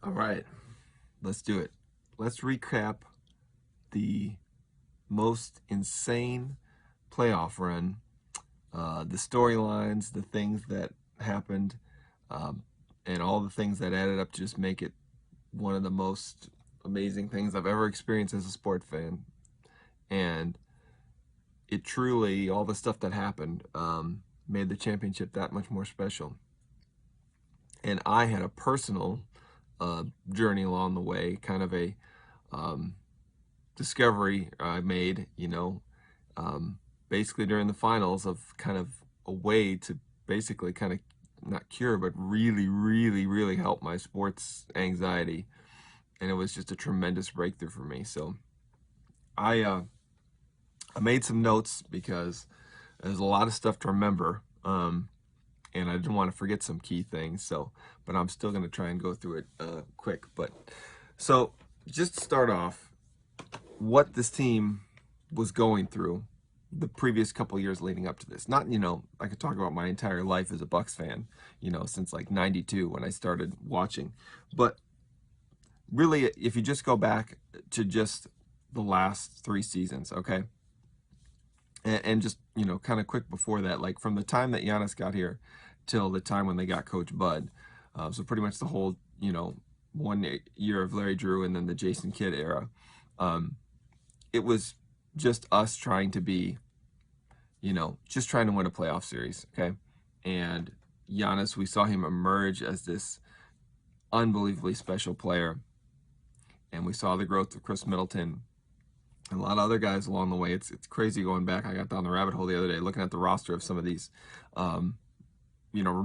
All right, let's do it. Let's recap the most insane playoff run, the storylines, the things that happened, um, and all the things that added up to just make it one of the most amazing things I've ever experienced as a sport fan. And it truly, all the stuff that happened, made the championship that much more special. And I had a personal journey along the way, kind of a um, discovery I made, basically during the finals, of kind of a way to basically kind of not cure, but really, really, really help my sports anxiety. And it was just a tremendous breakthrough for me. So I made some notes because there's a lot of stuff to remember. And I didn't want to forget some key things. But I'm still going to try and go through it quick. So just to start off, what this team was going through the previous couple years leading up to this. Not, I could talk about my entire life as a Bucks fan, since like 92 when I started watching. But really, if you just go back to just the last 3 seasons, okay? And just, kind of quick before that, like from the time that Giannis got here till the time when they got Coach Bud. So pretty much the whole, 1 year of Larry Drew and then the Jason Kidd era. It was just us trying to be, just trying to win a playoff series, okay? And Giannis, we saw him emerge as this unbelievably special player. And we saw the growth of Chris Middleton and a lot of other guys along the way. It's crazy going back. I got down the rabbit hole the other day looking at the roster of some of these.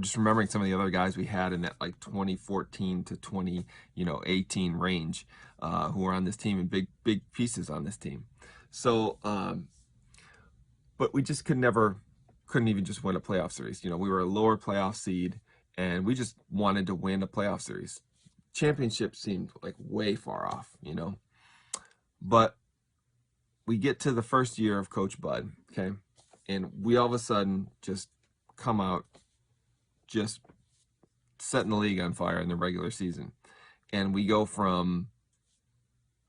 Just remembering some of the other guys we had in that like 2014 to 2018 range, who were on this team and big pieces on this team. So, but we just couldn't even just win a playoff series. We were a lower playoff seed, and we just wanted to win a playoff series. Championship seemed like way far off, But we get to the first year of Coach Bud, okay, and we all of a sudden just come out just setting the league on fire in the regular season. And we go from,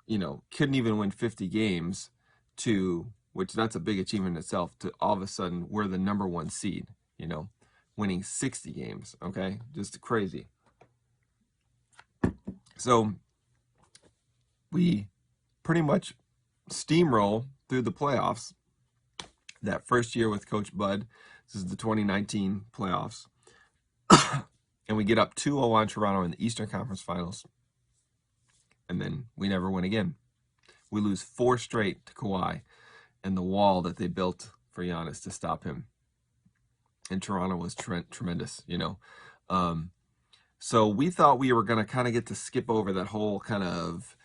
couldn't even win 50 games to, which that's a big achievement in itself, to all of a sudden we're the number one seed, winning 60 games, okay? Just crazy. So we pretty much steamroll through the playoffs that first year with Coach Bud. This is the 2019 playoffs. And we get up 2-0 on Toronto in the Eastern Conference Finals. And then we never win again. We lose 4 straight to Kawhi and the wall that they built for Giannis to stop him. And Toronto was tremendous, So we thought we were going to kind of get to skip over that whole kind of,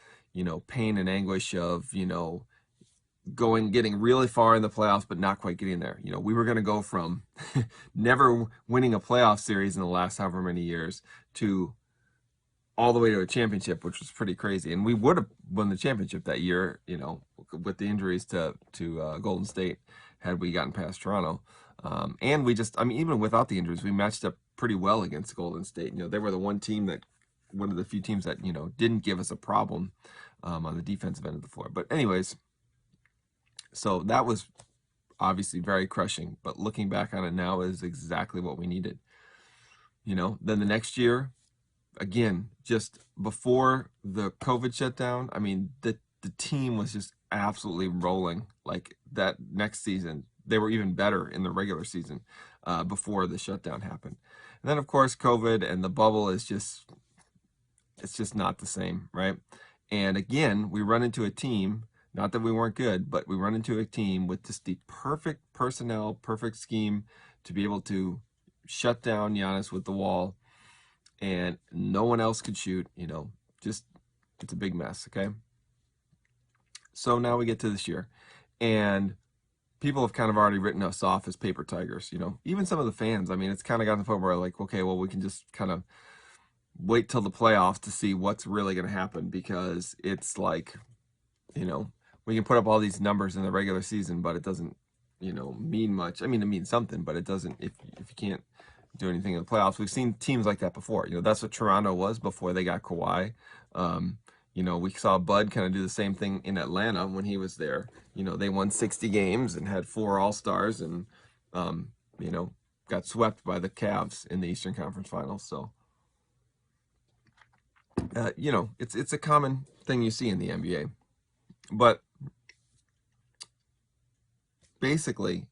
pain and anguish of, getting really far in the playoffs, but not quite getting there. We were going to go from never winning a playoff series in the last however many years to all the way to a championship, which was pretty crazy. And we would have won the championship that year, with the injuries to Golden State had we gotten past Toronto. And we just, even without the injuries, we matched up pretty well against Golden State. They were one of the few teams that, didn't give us a problem on the defensive end of the floor. But anyways, so that was obviously very crushing, but looking back on it now is exactly what we needed. Then the next year, again, just before the COVID shutdown, the team was just absolutely rolling. Like that next season, they were even better in the regular season before the shutdown happened. And then, of course, COVID and the bubble it's just not the same, right? And again, we run into a team. Not that we weren't good, but we run into a team with just the perfect personnel, perfect scheme to be able to shut down Giannis with the wall, and no one else could shoot, just it's a big mess, okay? So now we get to this year, and people have kind of already written us off as paper tigers, even some of the fans. It's kind of gotten to the point where like, okay, well, we can just kind of wait till the playoffs to see what's really going to happen, because it's like, we can put up all these numbers in the regular season, but it doesn't, mean much. It means something, but it doesn't if you can't do anything in the playoffs. We've seen teams like that before. You know, that's what Toronto was before they got Kawhi. Um, you know, we saw Bud kind of do the same thing in Atlanta when he was there. You know, they won 60 games and had 4 All-Stars and, you know, got swept by the Cavs in the Eastern Conference Finals. So, you know, it's a common thing you see in the NBA. But basically,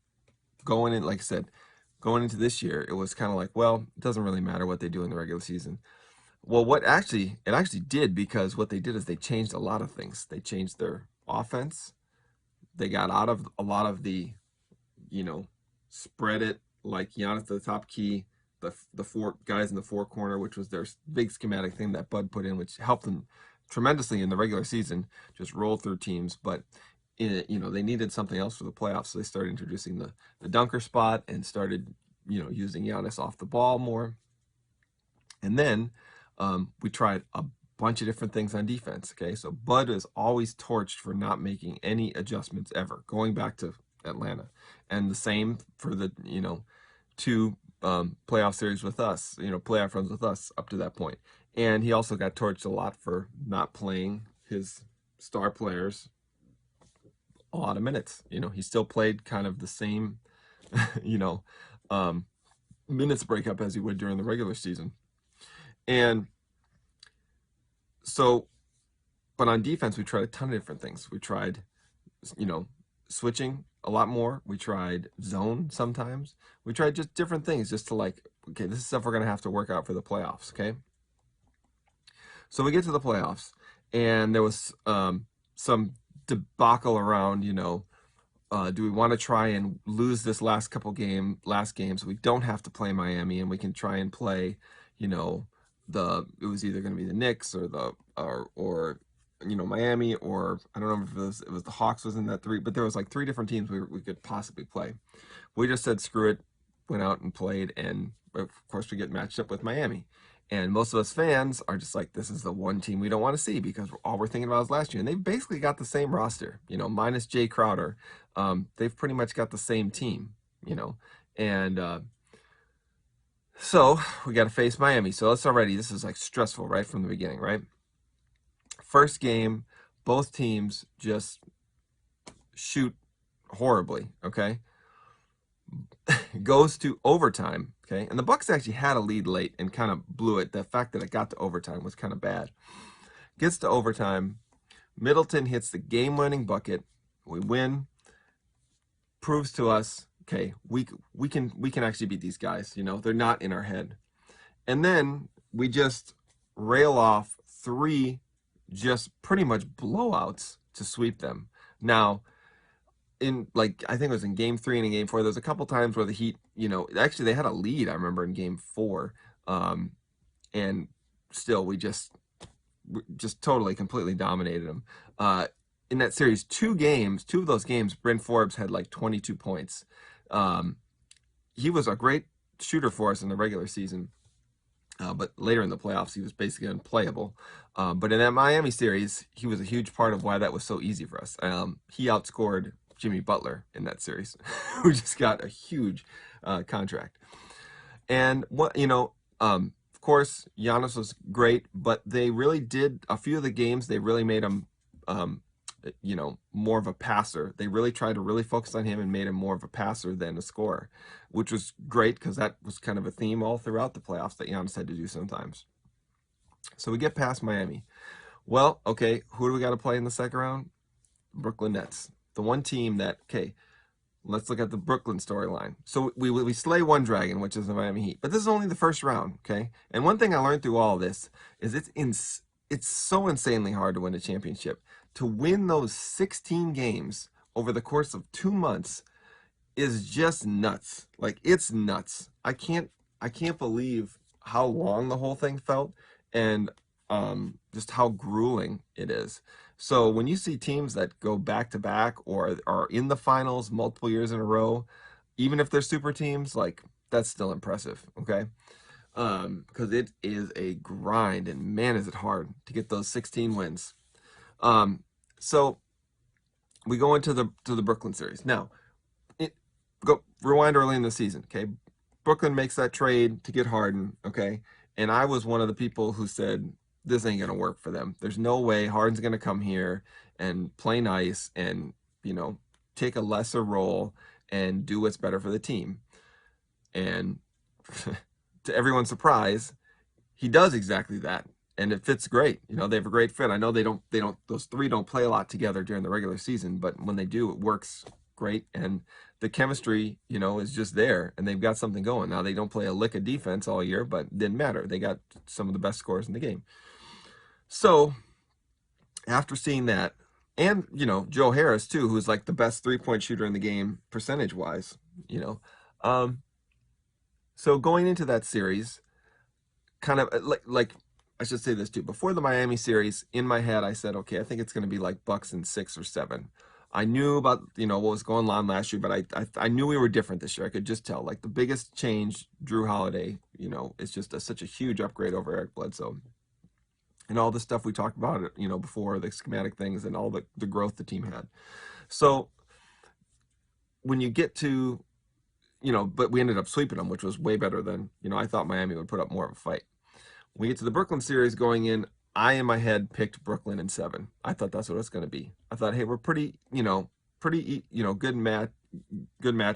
going in, like I said, going into this year, it was kind of like, well, it doesn't really matter what they do in the regular season. Well, it actually did, because what they did is they changed a lot of things. They changed their offense. They got out of a lot of the, you know, spread it like Giannis to the top key, the 4 guys in the 4 corner, which was their big schematic thing that Bud put in, which helped them tremendously in the regular season, just roll through teams. But you know, they needed something else for the playoffs, so they started introducing the dunker spot and started, you know, using Giannis off the ball more. And then we tried a bunch of different things on defense. Okay, so Bud is always torched for not making any adjustments ever, going back to Atlanta, and the same for the, you know, 2 playoff series with us, you know, playoff runs with us up to that point. And he also got torched a lot for not playing his star players a lot of minutes. You know, he still played kind of the same, you know, minutes breakup as he would during the regular season. And so, but on defense, we tried a ton of different things. We tried, you know, switching a lot more. We tried zone sometimes. We tried just different things just to like, okay, this is stuff we're going to have to work out for the playoffs, okay? So we get to the playoffs, and there was some debacle around, you know, do we want to try and lose this last game so we don't have to play Miami and we can try and play, you know, it was either going to be the Knicks or you know, Miami, or I don't know if it was the Hawks was in that 3, but there was like 3 different teams we could possibly play. We just said screw it, went out and played, and of course we get matched up with Miami. And most of us fans are just like, this is the one team we don't want to see, because all we're thinking about is last year. And they've basically got the same roster, you know, minus Jay Crowder. They've pretty much got the same team, you know. And so we got to face Miami. So this is like stressful right from the beginning, right? First game, both teams just shoot horribly, okay? Goes to overtime, okay? And the Bucks actually had a lead late and kind of blew it. The fact that it got to overtime was kind of bad. Gets to overtime. Middleton hits the game-winning bucket. We win. Proves to us, okay, we can actually beat these guys. You know, they're not in our head. And then we just rail off 3 just pretty much blowouts to sweep them. Now, in like, I think it was in game 3 and in game 4, there's a couple times where the Heat, you know, actually they had a lead, I remember, in game 4, and still we just totally completely dominated them. In that series, 2 of those games, Bryn Forbes had like 22 points. He was a great shooter for us in the regular season, but later in the playoffs, he was basically unplayable. But in that Miami series, he was a huge part of why that was so easy for us. He outscored Jimmy Butler in that series, who just got a huge contract. And what, you know, of course, Giannis was great, but they really did a few of the games. They really made him, you know, more of a passer. They really tried to really focus on him and made him more of a passer than a scorer, which was great because that was kind of a theme all throughout the playoffs that Giannis had to do sometimes. So we get past Miami. Well, okay, who do we got to play in the second round? Brooklyn Nets. The one team that, okay, let's look at the Brooklyn storyline. So we slay one dragon, which is the Miami Heat. But this is only the first round, okay? And one thing I learned through all of this is it's so insanely hard to win a championship. To win those 16 games over the course of 2 months is just nuts. Like, it's nuts. I can't believe how long the whole thing felt, and just how grueling it is. So when you see teams that go back to back or are in the finals multiple years in a row, even if they're super teams, like, that's still impressive, okay? Because it is a grind, and man, is it hard to get those 16 wins. So we go into the Brooklyn series. Now, rewind early in the season, okay? Brooklyn makes that trade to get Harden, okay? And I was one of the people who said, this ain't going to work for them. There's no way Harden's going to come here and play nice and, you know, take a lesser role and do what's better for the team. And to everyone's surprise, he does exactly that. And it fits great. You know, they have a great fit. I know those three don't play a lot together during the regular season, but when they do, it works great. And the chemistry, you know, is just there, and they've got something going. Now, they don't play a lick of defense all year, but it didn't matter. They got some of the best scorers in the game. So after seeing that, and, you know, Joe Harris too, who's like the best three-point shooter in the game percentage wise, you know. So going into that series, kind of like I should say this too. Before the Miami series, in my head, I said, okay, I think it's going to be like Bucks in 6 or 7. I knew about, you know, what was going on last year, but I knew we were different this year. I could just tell. Like the biggest change, Drew Holiday, you know, is just such a huge upgrade over Eric Bledsoe. And all the stuff we talked about, you know, before, the schematic things and all the growth the team had. So when you get to, you know, but we ended up sweeping them, which was way better than, you know, I thought Miami would put up more of a fight. When we get to the Brooklyn series going in, I, in my head, picked Brooklyn in 7. I thought that's what it's going to be. I thought, hey, we're pretty, you know, good match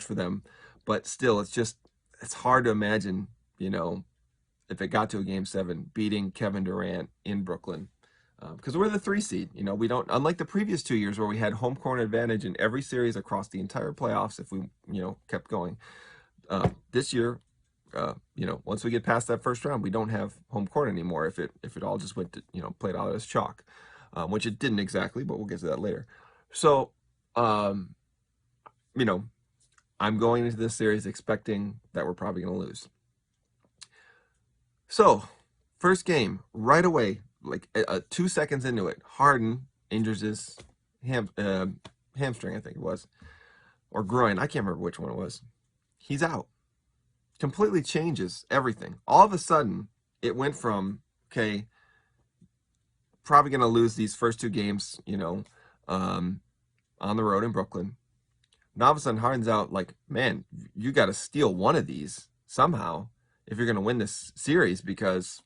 for them. But still, it's hard to imagine, you know, if it got to a game 7, beating Kevin Durant in Brooklyn. Because we're the 3 seed. You know, we don't, unlike the previous 2 years where we had home court advantage in every series across the entire playoffs if we, you know, kept going. This year, you know, once we get past that first round, we don't have home court anymore if it all just went to, you know, played out as chalk, which it didn't exactly, but we'll get to that later. So, you know, I'm going into this series expecting that we're probably going to lose. So, first game, right away, like 2 seconds into it, Harden injures his hamstring, I think it was, or groin. I can't remember which one it was. He's out. Completely changes everything. All of a sudden, it went from, okay, probably going to lose these first 2 games, you know, on the road in Brooklyn. Now all of a sudden, Harden's out. Like, man, you got to steal one of these somehow if you're going to win this series, because,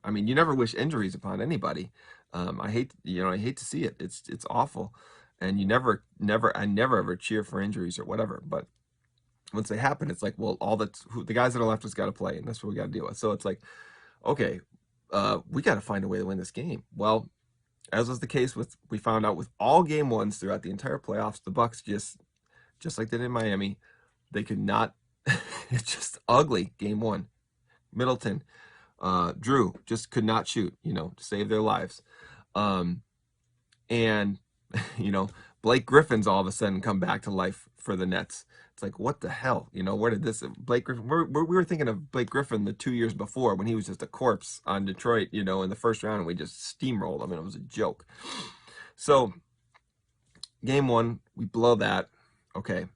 I mean, you never wish injuries upon anybody. I hate to see it. It's awful, and I never ever cheer for injuries or whatever. But once they happen, it's like, well, the guys that are left has got to play, and that's what we got to deal with. So it's like, okay, we got to find a way to win this game. Well, as was the case we found out with all game 1s throughout the entire playoffs, the Bucks just like they did in Miami, they could not. It's just ugly. Game 1, Middleton, Drew just could not shoot, you know, to save their lives, and you know, Blake Griffin's all of a sudden come back to life for the Nets. It's like, what the hell? You know, where did this Blake Griffin? We were thinking of Blake Griffin the 2 years before when he was just a corpse on Detroit, you know, in the first round, and we just steamrolled him, and it was a joke. So, game 1, we blow that. Okay,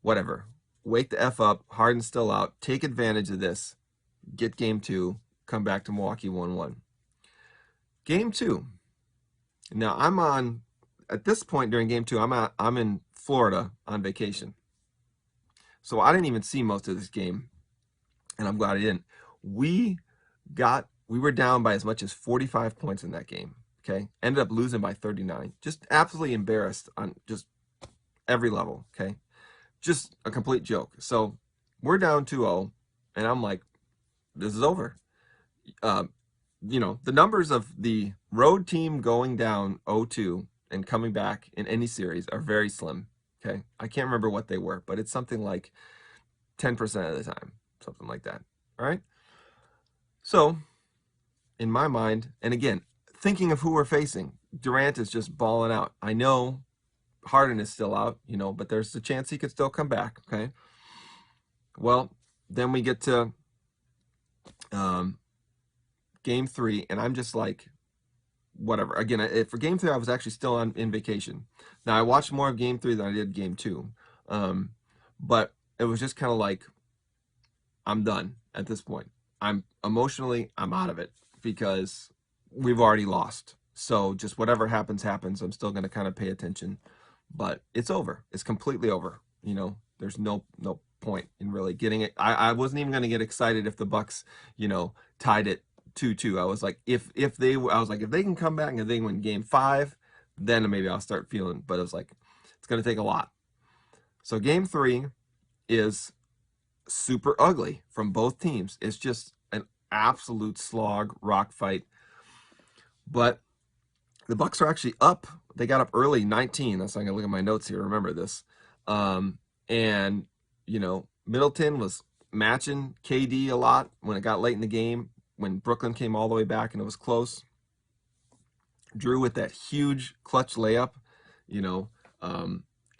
whatever. Wake the F up. Harden's still out. Take advantage of this. Get game 2. Come back to Milwaukee 1-1. Game 2. Now, at this point during game 2, I'm in Florida on vacation. So I didn't even see most of this game, and I'm glad I didn't. We were down by as much as 45 points in that game, okay? Ended up losing by 39. Just absolutely embarrassed on just every level, okay? Just a complete joke. So we're down 2-0, and I'm like, this is over. You know, the numbers of the road team going down 0-2 and coming back in any series are very slim. Okay, I can't remember what they were, but it's something like 10% of the time, something like that. All right. So, in my mind, and again, thinking of who we're facing, Durant is just balling out. I know Harden is still out, you know, but there's a chance he could still come back. Okay. Well, then we get to game 3, and I'm just like, whatever. Again, for game 3, I was actually still in vacation. Now, I watched more of game 3 than I did game 2. But it was just kind of like, I'm done at this point. I'm out of it because we've already lost. So just whatever happens, happens. I'm still going to kind of pay attention. But it's over. It's completely over. You know, there's no point in really getting it. I wasn't even going to get excited if the Bucks, tied it 2-2. I was like, if they can come back and if they win game 5, then maybe I'll start feeling. But it was like, it's going to take a lot. So game 3 is super ugly from both teams. It's just an absolute slog, rock fight. But the Bucks are actually up. They got up early, 19. That's why I'm gonna look at my notes here. Remember this. And Middleton was matching KD a lot when it got late in the game. When Brooklyn came all the way back and it was close. Drew with that huge clutch layup, and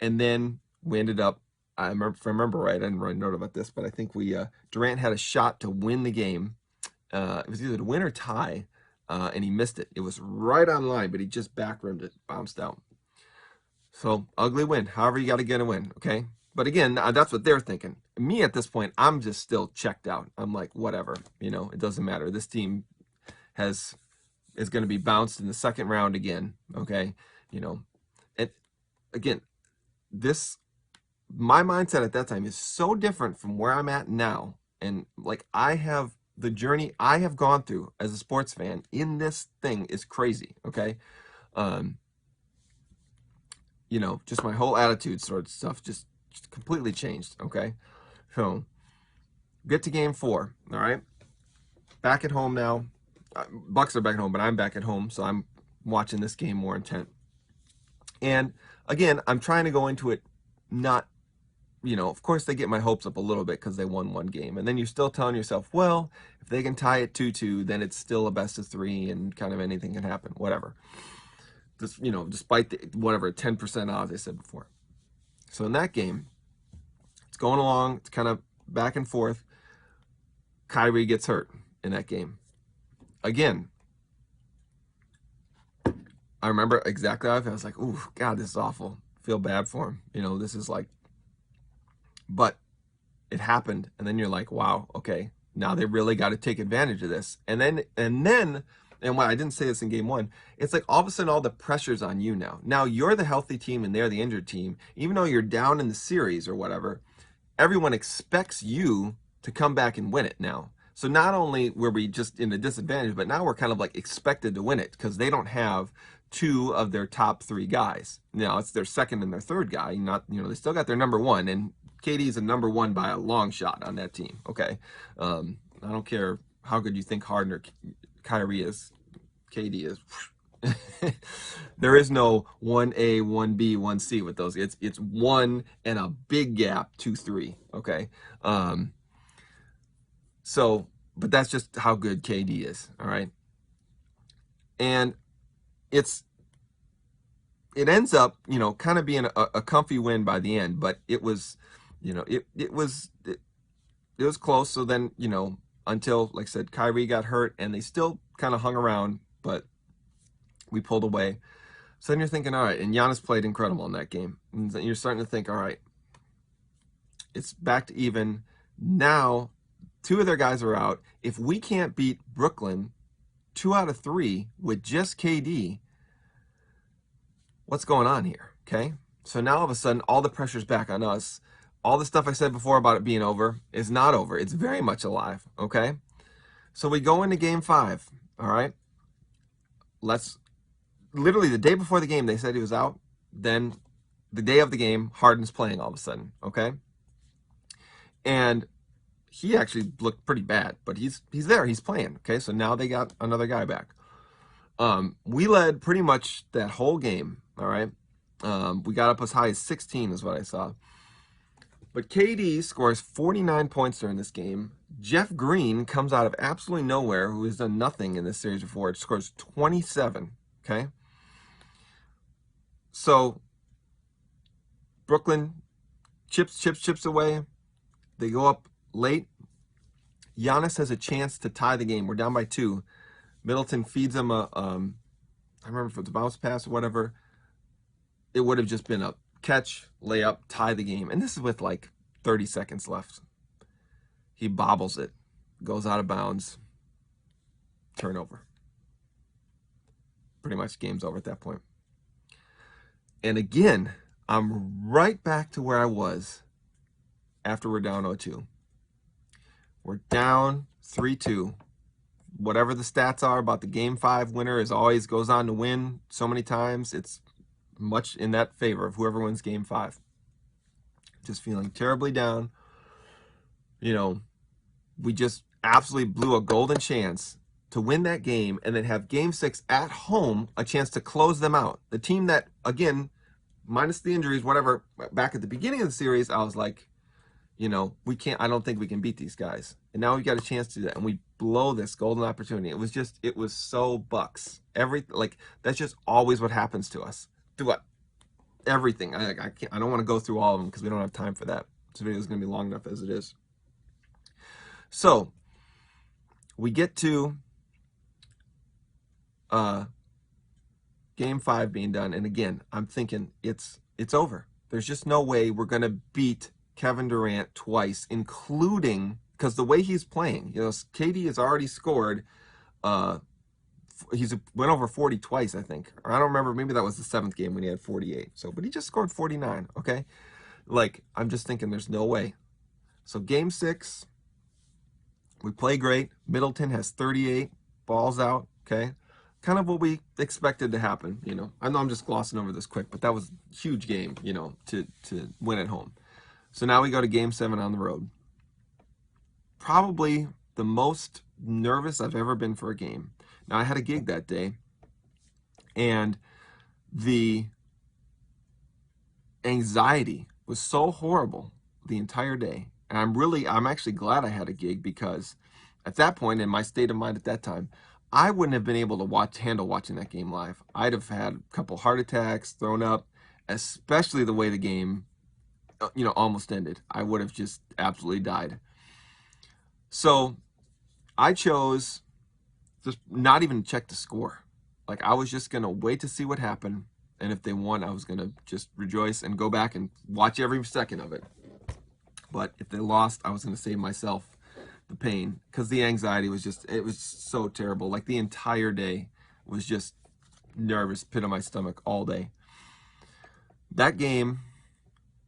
then we ended up. If I remember right, I didn't write a note about this, but I think Durant had a shot to win the game. It was either to win or tie. And he missed it. It was right on line, but he just back rimmed it, bounced out. So ugly win. However, you got to get a win, okay? But again, that's what they're thinking. Me at this point, I'm just still checked out. I'm like, whatever, it doesn't matter. This team is going to be bounced in the second round again, okay? And again, my mindset at that time is so different from where I'm at now, and like the journey I have gone through as a sports fan in this thing is crazy, okay? Just my whole attitude sort of stuff just completely changed, okay? So, get to game 4, all right? Back at home now. Bucks are back at home, but I'm back at home, so I'm watching this game more intent. And again, I'm trying to go into it not, of course they get my hopes up a little bit because they won one game. And then you're still telling yourself, well, if they can tie it 2-2, then it's still a best of 3 and kind of anything can happen, whatever. Just, despite the, whatever, 10% odds I said before. So in that game, it's going along, it's kind of back and forth. Kyrie gets hurt in that game. Again, I remember exactly how I felt. I was like, ooh, God, this is awful. Feel bad for him. This is like, but it happened. And then you're like, wow, okay, now they really got to take advantage of this. And what I didn't say this in game 1, it's like all of a sudden all the pressure's on you now. Now you're the healthy team and they're the injured team. Even though you're down in the series or whatever, everyone expects you to come back and win it now. So not only were we just in a disadvantage, but now we're kind of like expected to win it because they don't have 2 of their top 3 guys. Now it's their second and their third guy. They still got their number 1, and KD's a number 1 by a long shot on that team. Okay, I don't care how good you think Harden or Kyrie is. KD is. There is no 1A, 1B, 1C with those. It's 1 and a big gap, 2, 3. Okay. But that's just how good KD is. All right. And it ends up, kind of being a comfy win by the end, but it was, it was close. So then, until, like I said, Kyrie got hurt and they still kind of hung around, but we pulled away. So then you're thinking, all right, and Giannis played incredible in that game. And you're starting to think, all right, it's back to even. Now, 2 of their guys are out. If we can't beat Brooklyn 2 out of 3 with just KD, what's going on here? Okay. So now all of a sudden, all the pressure's back on us. All the stuff I said before about it being over is not over. It's very much alive. Okay. So we go into game 5. All right. Literally the day before the game, they said he was out. Then the day of the game, Harden's playing all of a sudden. Okay. And he actually looked pretty bad, but he's there. He's playing. Okay. So now they got another guy back. We led pretty much that whole game. All right. We got up as high as 16 is what I saw. But KD scores 49 points during this game. Jeff Green comes out of absolutely nowhere, who has done nothing in this series before. It scores 27. Okay. So Brooklyn chips away. They go up late. Giannis has a chance to tie the game. We're down by 2. Middleton feeds him I remember if it's a bounce pass or whatever. It would have just been a catch, layup, tie the game. And this is with like 30 seconds left. He bobbles it, goes out of bounds, turnover. Pretty much game's over at that point. And again, I'm right back to where I was after we're down 0-2. We're down 3-2. Whatever the stats are about the game 5 winner is always goes on to win so many times. It's much in that favor of whoever wins game 5. Just feeling terribly down. You know, we just absolutely blew a golden chance to win that game and then have game 6 at home, a chance to close them out. The team that, again, minus the injuries, whatever, back at the beginning of the series, I was like, you know, I don't think we can beat these guys. And now we got a chance to do that, and we blow this golden opportunity. It was so Bucks. That's just always what happens to us. Do what? Everything. I don't want to go through all of them because we don't have time for that. This video is going to be long enough as it is. So we get to game 5 being done, and again, I'm thinking it's over. There's just no way we're going to beat Kevin Durant twice, including because the way he's playing, you know, KD has already scored. He's went over 40 twice, I think. Or I don't remember. Maybe that was the 7th game when he had 48. So, but he just scored 49. Okay, like I'm just thinking, there's no way. So game 6, we play great. Middleton has 38, balls out. Okay, kind of what we expected to happen. You know, I know I'm just glossing over this quick, but that was a huge game. You know, to win at home. So now we go to game 7 on the road. Probably the most nervous I've ever been for a game. Now, I had a gig that day, and the anxiety was so horrible the entire day. And I'm actually glad I had a gig, because at that point, in my state of mind at that time, I wouldn't have been able to handle watching that game live. I'd have had a couple heart attacks, thrown up, especially the way the game almost ended. I would have just absolutely died. So I chose just not even check the score. Like, I was just going to wait to see what happened. And if they won, I was going to just rejoice and go back and watch every second of it. But if they lost, I was going to save myself the pain, because the anxiety was it was so terrible. Like, the entire day was just nervous, pit of my stomach all day. That game,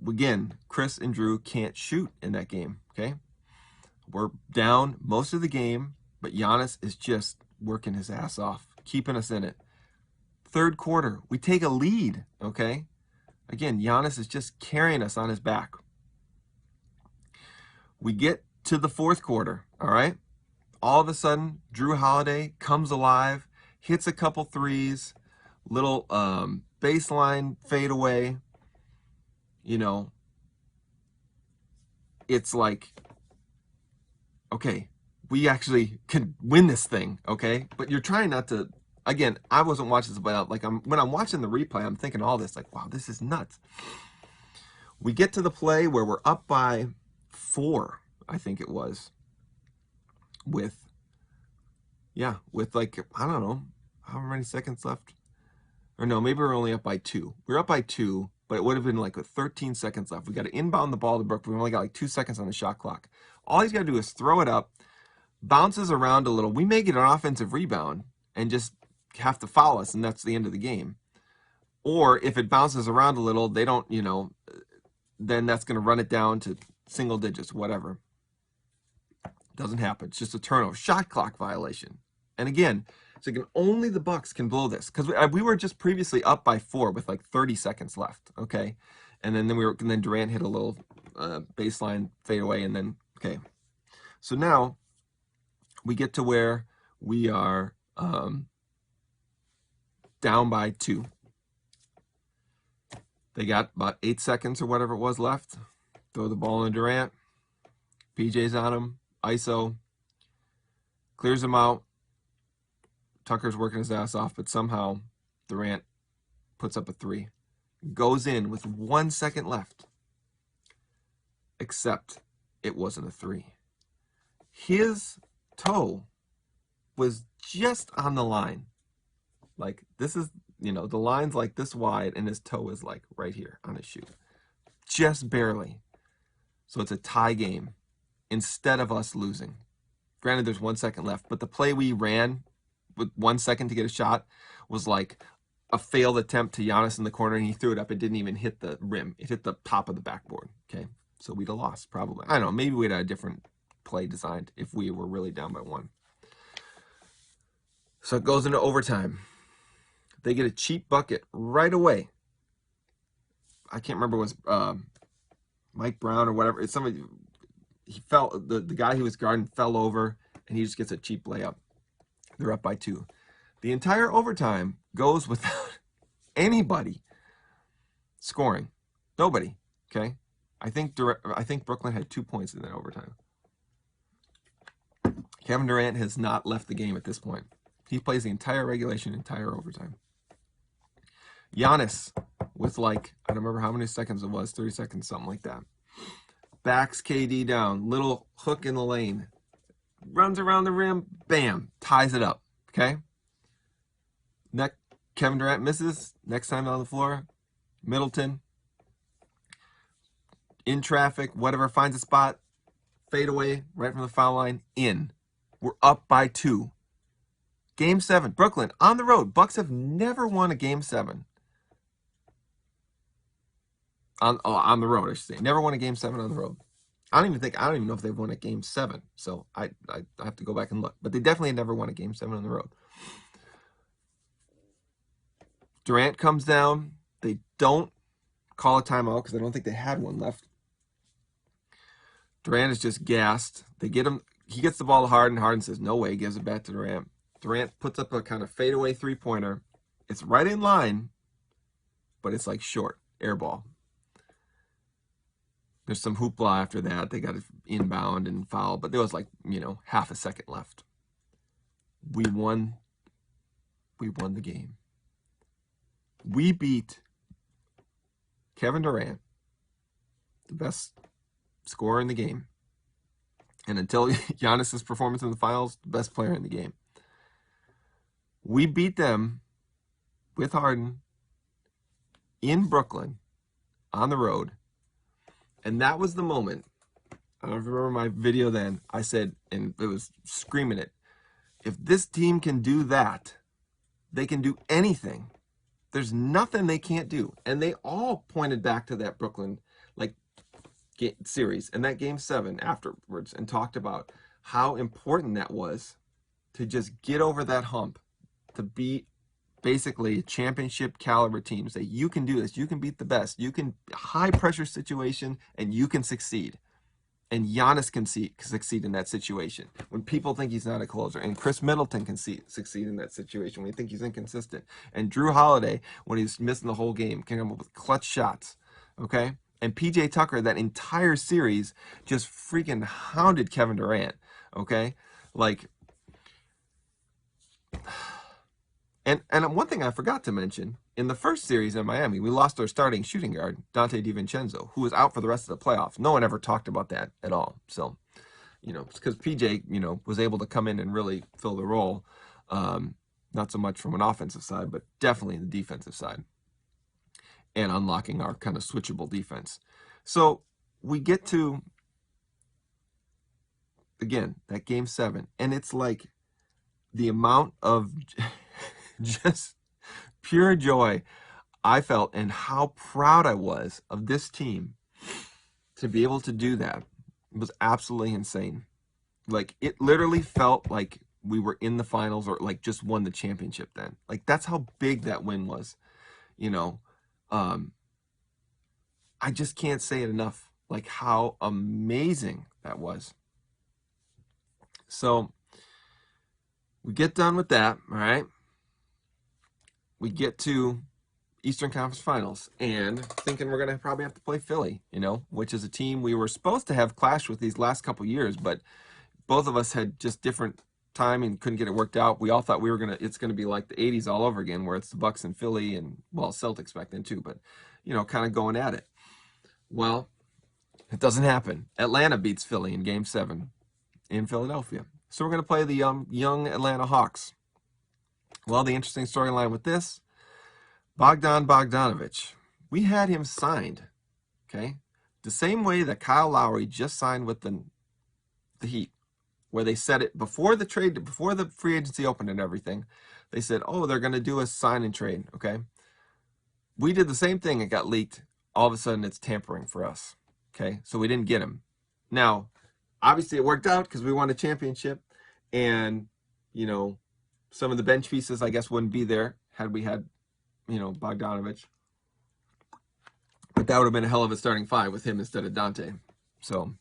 again, Chris and Drew can't shoot in that game, okay? We're down most of the game, but Giannis is just working his ass off, keeping us in it. 3rd quarter, we take a lead, okay? Again, Giannis is just carrying us on his back. We get to the 4th quarter, all right? All of a sudden, Drew Holiday comes alive, hits a couple threes, little baseline fadeaway. You know, it's like, okay, we actually can win this thing, okay? But you're trying not to. Again, I wasn't watching this, but when I'm watching the replay, I'm thinking all this, like, wow, this is nuts. We get to the play where we're up by 4, I think it was, with like, I don't know, how many seconds left? Or no, maybe we're only up by 2. We're up by 2, but it would have been like with 13 seconds left. We got to inbound the ball to Brook. We only got like 2 seconds on the shot clock. All he's got to do is throw it up, bounces around a little. We may get an offensive rebound and just have to foul us, and that's the end of the game. Or if it bounces around a little, they don't, then that's going to run it down to single digits, whatever. Doesn't happen. It's just a turnover. Shot clock violation. And again, so only the Bucks can blow this, because we were just previously up by 4 with like 30 seconds left, okay? And then Durant hit a little baseline fadeaway, and then, okay. So now we get to where we are down by 2. They got about 8 seconds or whatever it was left. Throw the ball in Durant. PJ's on him. ISO. Clears him out. Tucker's working his ass off, but somehow Durant puts up a 3. Goes in with 1 second left. Except it wasn't a 3. His toe was just on the line. Like, this is, the line's like this wide, and his toe is like right here on his shoe. Just barely. So it's a tie game instead of us losing. Granted, there's 1 second left, but the play we ran with 1 second to get a shot was like a failed attempt to Giannis in the corner, and he threw it up. It didn't even hit the rim. It hit the top of the backboard, okay? So we'd have lost, probably. I don't know. Maybe we'd have a different play designed if we were really down by 1. So it goes into overtime. They get a cheap bucket right away. I can't remember it was Mike Brown or whatever. It's somebody. He fell. The guy he was guarding fell over, and he just gets a cheap layup. They're up by 2. The entire overtime goes without anybody scoring. Nobody. Okay. I think Brooklyn had 2 points in that overtime. Kevin Durant has not left the game at this point. He plays the entire regulation, entire overtime. Giannis, with like, I don't remember how many seconds it was, 30 seconds, something like that. Backs KD down, little hook in the lane. Runs around the rim, bam, ties it up, okay? Kevin Durant misses, next time on the floor, Middleton, in traffic, whatever, finds a spot, fade away, right from the foul line, in. We're up by 2. Game 7, Brooklyn, on the road. Bucks have never won a Game 7. On the road, I should say. Never won a Game 7 on the road. I don't even know if they've won a Game 7. So I have to go back and look. But they definitely never won a Game 7 on the road. Durant comes down. They don't call a timeout because I don't think they had one left. Durant is just gassed. They get him. He gets the ball to Harden. Harden says, no way. Gives it back to Durant. Durant puts up a kind of fadeaway three-pointer. It's right in line, but it's like short. Air ball. There's some hoopla after that. They got it inbound and foul, but there was like, half a second left. We won the game. We beat Kevin Durant, the best scorer in the game. And until Giannis' performance in the finals, the best player in the game. We beat them with Harden in Brooklyn on the road. And that was the moment. I don't remember my video then. I said, and it was screaming it, if this team can do that, they can do anything. There's nothing they can't do. And they all pointed back to that Brooklyn series and that Game 7 afterwards and talked about how important that was to just get over that hump, to be basically a championship caliber team. Say, you can do this. You can beat the best. You can high pressure situation and you can succeed. And Giannis can succeed in that situation when people think he's not a closer. And Chris Middleton can succeed in that situation when you think he's inconsistent. And Drew Holiday, when he's missing the whole game, can come up with clutch shots. Okay? And PJ Tucker, that entire series, just freaking hounded Kevin Durant. Okay? Like, and one thing I forgot to mention, in the first series in Miami, we lost our starting shooting guard, Dante DiVincenzo, who was out for the rest of the playoffs. No one ever talked about that at all. So, because PJ, was able to come in and really fill the role, not so much from an offensive side, but definitely the defensive side, and unlocking our kind of switchable defense. So we get to, again, that Game 7, and it's like the amount of just pure joy I felt and how proud I was of this team to be able to do that. It was absolutely insane. Like, it literally felt like we were in the finals or like just won the championship then. Like, that's how big that win was. I just can't say it enough, like how amazing that was. So we get done with that, all right? We get to Eastern Conference Finals and thinking we're going to probably have to play Philly, which is a team we were supposed to have clashed with these last couple years, but both of us had just different time and couldn't get it worked out. We all thought it's going to be like the 80s all over again, where it's the Bucks and Philly and, well, Celtics back then too, but, kind of going at it. Well, it doesn't happen. Atlanta beats Philly in Game 7 in Philadelphia. So we're going to play the young Atlanta Hawks. Well, the interesting storyline with this, Bogdan Bogdanović, we had him signed, okay? The same way that Kyle Lowry just signed with the Heat, where they said it before the trade, before the free agency opened and everything. They said, oh, they're going to do a sign and trade, okay? We did the same thing. It got leaked. All of a sudden, it's tampering for us, Okay, so we didn't get him. Now, obviously, it worked out because we won a championship, and you know, some of the bench pieces, I guess, wouldn't be there had we had, Bogdanovich. But that would have been a hell of a starting five with him instead of Dante. So,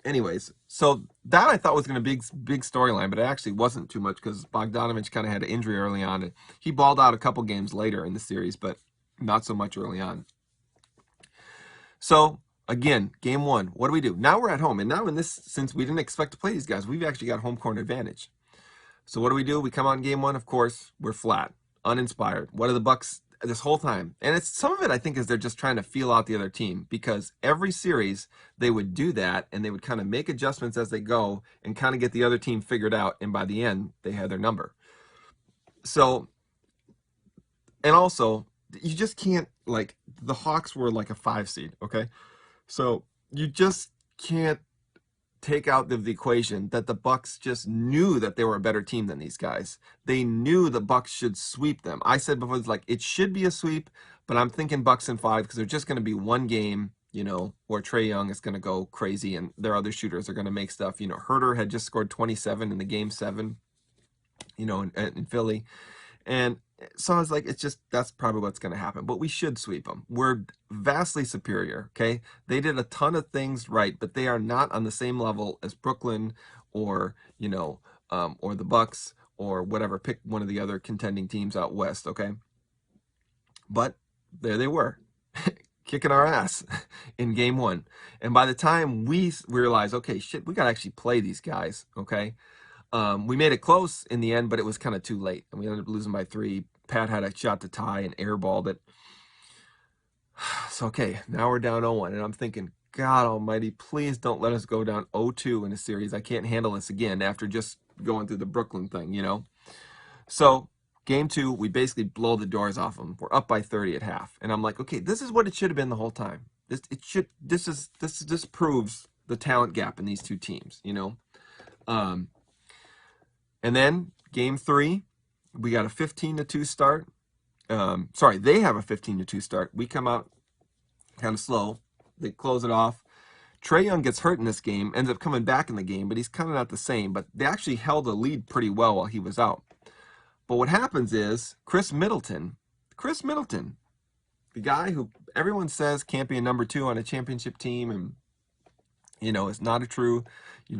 anyways, so that I thought was going to be big storyline, but it actually wasn't too much because Bogdanovich kind of had an injury early on. He balled out a couple games later in the series, but not so much early on. So again, game one, what do we do? Now we're at home, and now in this, since we didn't expect to play these guys, we've actually got home court advantage. So what do? We come out in game one, of course, we're flat, uninspired. What are the Bucks this whole time? And it's some of it, I think, is they're just trying to feel out the other team, because every series they would do that, and they would kind of make adjustments as they go and kind of get the other team figured out, and by the end, they had their number. So, and also, you just can't, like, the Hawks were like a 5 seed, okay? So you just can't take out of the equation that the Bucks just knew that they were a better team than these guys. They knew the Bucks should sweep them. I said before, it's like, it should be a sweep, but I'm thinking Bucks in 5 because they're just going to be one game, where Trae Young is going to go crazy and their other shooters are going to make stuff. Herter had just scored 27 in the game 7, in Philly. And so I was like, that's probably what's going to happen. But we should sweep them. We're vastly superior, okay? They did a ton of things right, but they are not on the same level as Brooklyn or, or the Bucks or whatever. Pick one of the other contending teams out west, okay? But there they were, kicking our ass in game one. And by the time we realized, okay, shit, we got to actually play these guys, okay? We made it close in the end, but it was kind of too late, and we ended up losing by 3. Pat had a shot to tie and airballed it. So, okay, now we're down 0-1, and I'm thinking, God almighty, please don't let us go down 0-2 in a series. I can't handle this again after just going through the Brooklyn thing, So, game 2, we basically blow the doors off them. We're up by 30 at half, and I'm like, okay, this is what it should have been the whole time. This proves the talent gap in these two teams, And then game 3, we got a 15-2 start. They have a 15-2 start. We come out kind of slow. They close it off. Trae Young gets hurt in this game, ends up coming back in the game, but he's kind of not the same. But they actually held the lead pretty well while he was out. But what happens is Chris Middleton, the guy who everyone says can't be a number 2 on a championship team and, is not a true,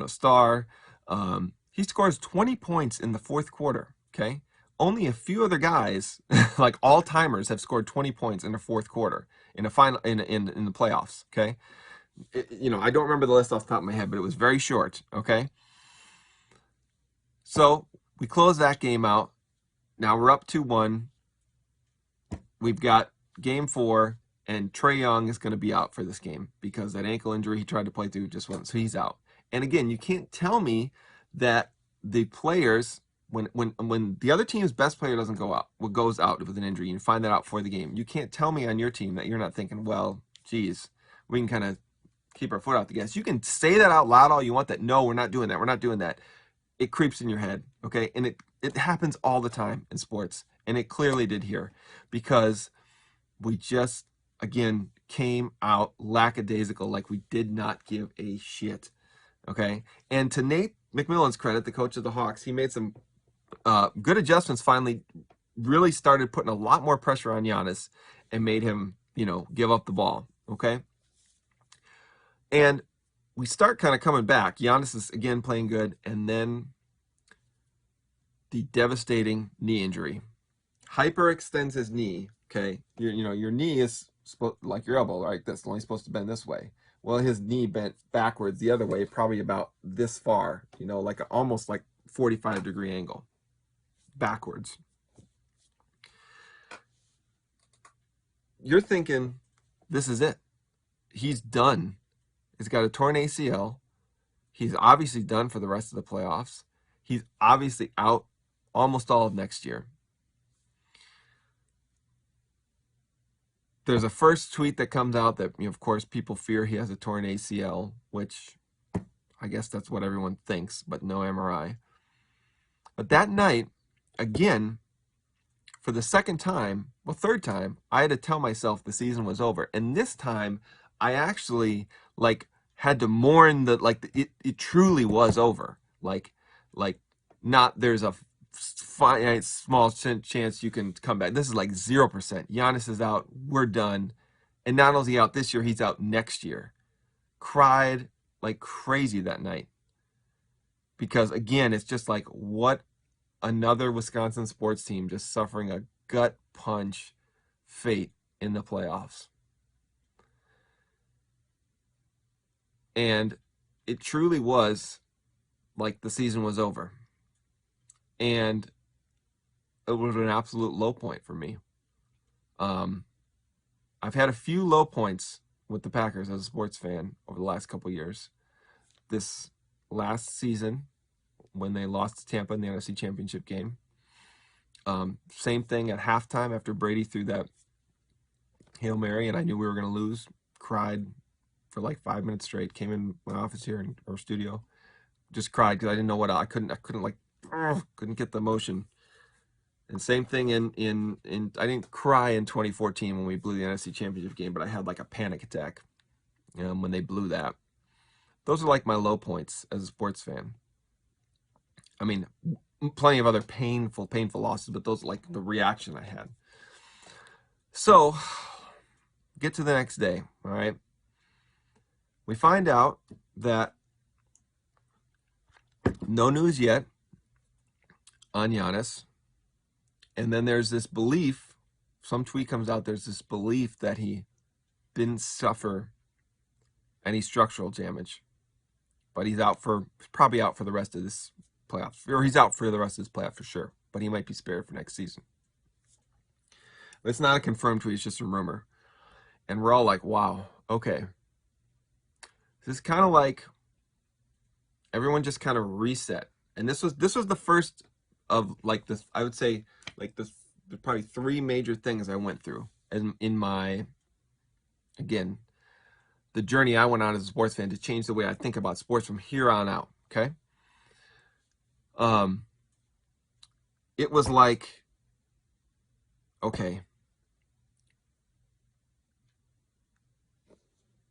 star. He scores 20 points in the 4th quarter, okay? Only a few other guys, like all-timers, have scored 20 points in the 4th quarter in a final in the playoffs, okay? I don't remember the list off the top of my head, but it was very short, okay? So we close that game out. Now we're up 2-1. We've got game 4, and Trae Young is going to be out for this game because that ankle injury he tried to play through just wasn't, so he's out. And again, you can't tell me that the players, when the other team's best player doesn't go out, what goes out with an injury, you find that out for the game. You can't tell me on your team that you're not thinking, well, geez, we can kind of keep our foot off the gas. You can say that out loud all you want, that no, we're not doing that. We're not doing that. It creeps in your head, okay? And it happens all the time in sports, and it clearly did here because we just, again, came out lackadaisical, like we did not give a shit, okay? And to Nate McMillan's credit, the coach of the Hawks, he made some good adjustments, finally really started putting a lot more pressure on Giannis and made him, give up the ball, okay? And we start kind of coming back. Giannis is, again, playing good, and then the devastating knee injury. Hyperextends his knee, okay? Your knee is like your elbow, right? That's only supposed to bend this way. Well, his knee bent backwards the other way, probably about this far, almost like 45-degree angle, backwards. You're thinking, this is it. He's done. He's got a torn ACL. He's obviously done for the rest of the playoffs. He's obviously out almost all of next year. There's a first tweet that comes out that, of course, people fear he has a torn ACL, which I guess that's what everyone thinks, but no MRI. But that night, again, for the third time, I had to tell myself the season was over. And this time, I actually like had to mourn the like it truly was over. Like not there's a finite small chance you can come back. This is like 0%. Giannis is out. We're done. And not only is he out this year, he's out next year. Cried like crazy that night. Because again, it's just like what another Wisconsin sports team just suffering a gut punch fate in the playoffs. And it truly was like the season was over. And it was an absolute low point for me. I've had a few low points with the Packers as a sports fan over the last couple years. This last season, when they lost to Tampa in the NFC Championship game, same thing at halftime after Brady threw that Hail Mary, and I knew we were going to lose. Cried for like 5 minutes straight. Came in my office here in our studio, just cried because I didn't know what I couldn't get the emotion. And same thing in I didn't cry in 2014 when we blew the NFC Championship game, but I had like a panic attack when they blew that. Those are like my low points as a sports fan. I mean, plenty of other painful losses, but those are like the reaction I had. So, get to the next day, all right? We find out that no news yet on Giannis. And then there's this belief, some tweet comes out, there's this belief that he didn't suffer any structural damage. But he's probably out for the rest of this playoffs. Or he's out for the rest of this playoff for sure. But he might be spared for next season. But it's not a confirmed tweet, it's just a rumor. And we're all like, wow, okay. This is kind of like everyone just kind of reset. And this was the first of like this, I would say, like this, probably 3 major things I went through in my, again, the journey I went on as a sports fan to change the way I think about sports from here on out, okay? It was like, okay,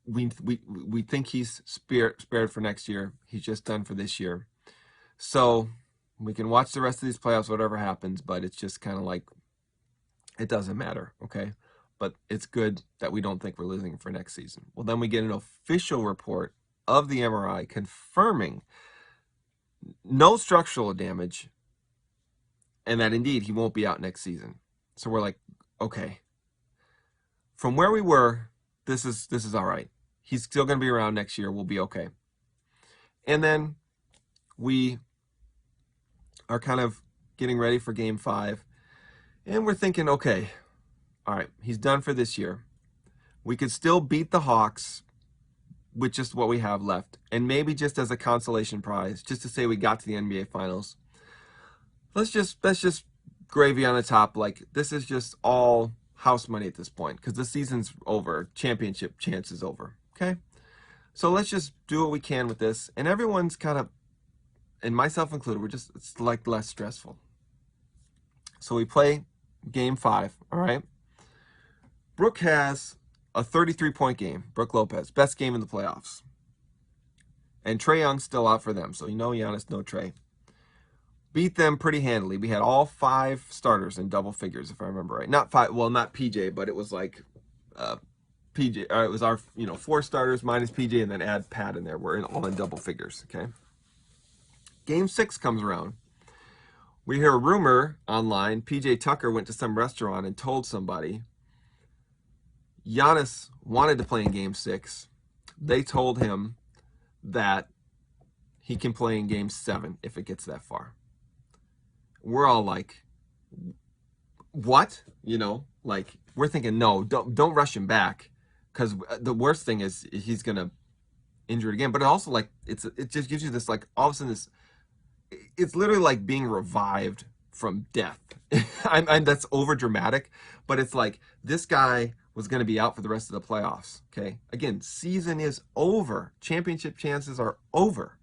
we think he's spared for next year. He's just done for this year. So we can watch the rest of these playoffs, whatever happens, but it's just kind of like, it doesn't matter, okay? But it's good that we don't think we're losing for next season. Well, then we get an official report of the MRI confirming no structural damage and that indeed he won't be out next season. So we're like, okay, from where we were, this is all right. He's still going to be around next year. We'll be okay. And then we are kind of getting ready for Game 5. And we're thinking, okay, all right, he's done for this year. We could still beat the Hawks with just what we have left. And maybe just as a consolation prize, just to say we got to the NBA Finals. Let's just gravy on the top. Like, this is just all house money at this point because the season's over. Championship chance is over. Okay? So let's just do what we can with this. And everyone's kind of, and myself included, it's like less stressful. So we play Game 5, all right? Brooke has a 33-point game. Brooke Lopez, best game in the playoffs. And Trae Young's still out for them. So Giannis, no Trae. Beat them pretty handily. We had all 5 starters in double figures, if I remember right. Not 5, well, not PJ, but it was like PJ. It was our 4 starters minus PJ, and then add Pat in there. We're all in double figures. Okay. Game 6 comes around. We hear a rumor online. PJ Tucker went to some restaurant and told somebody Giannis wanted to play in Game 6. They told him that he can play in Game 7 if it gets that far. We're all like, what? Like, we're thinking, no, don't rush him back, because the worst thing is he's gonna injure it again. But it also, like, it just gives you this, like, all of a sudden this, it's literally like being revived from death. That's over dramatic, but it's like this guy was going to be out for the rest of the playoffs. Okay, again, season is over. Championship chances are over,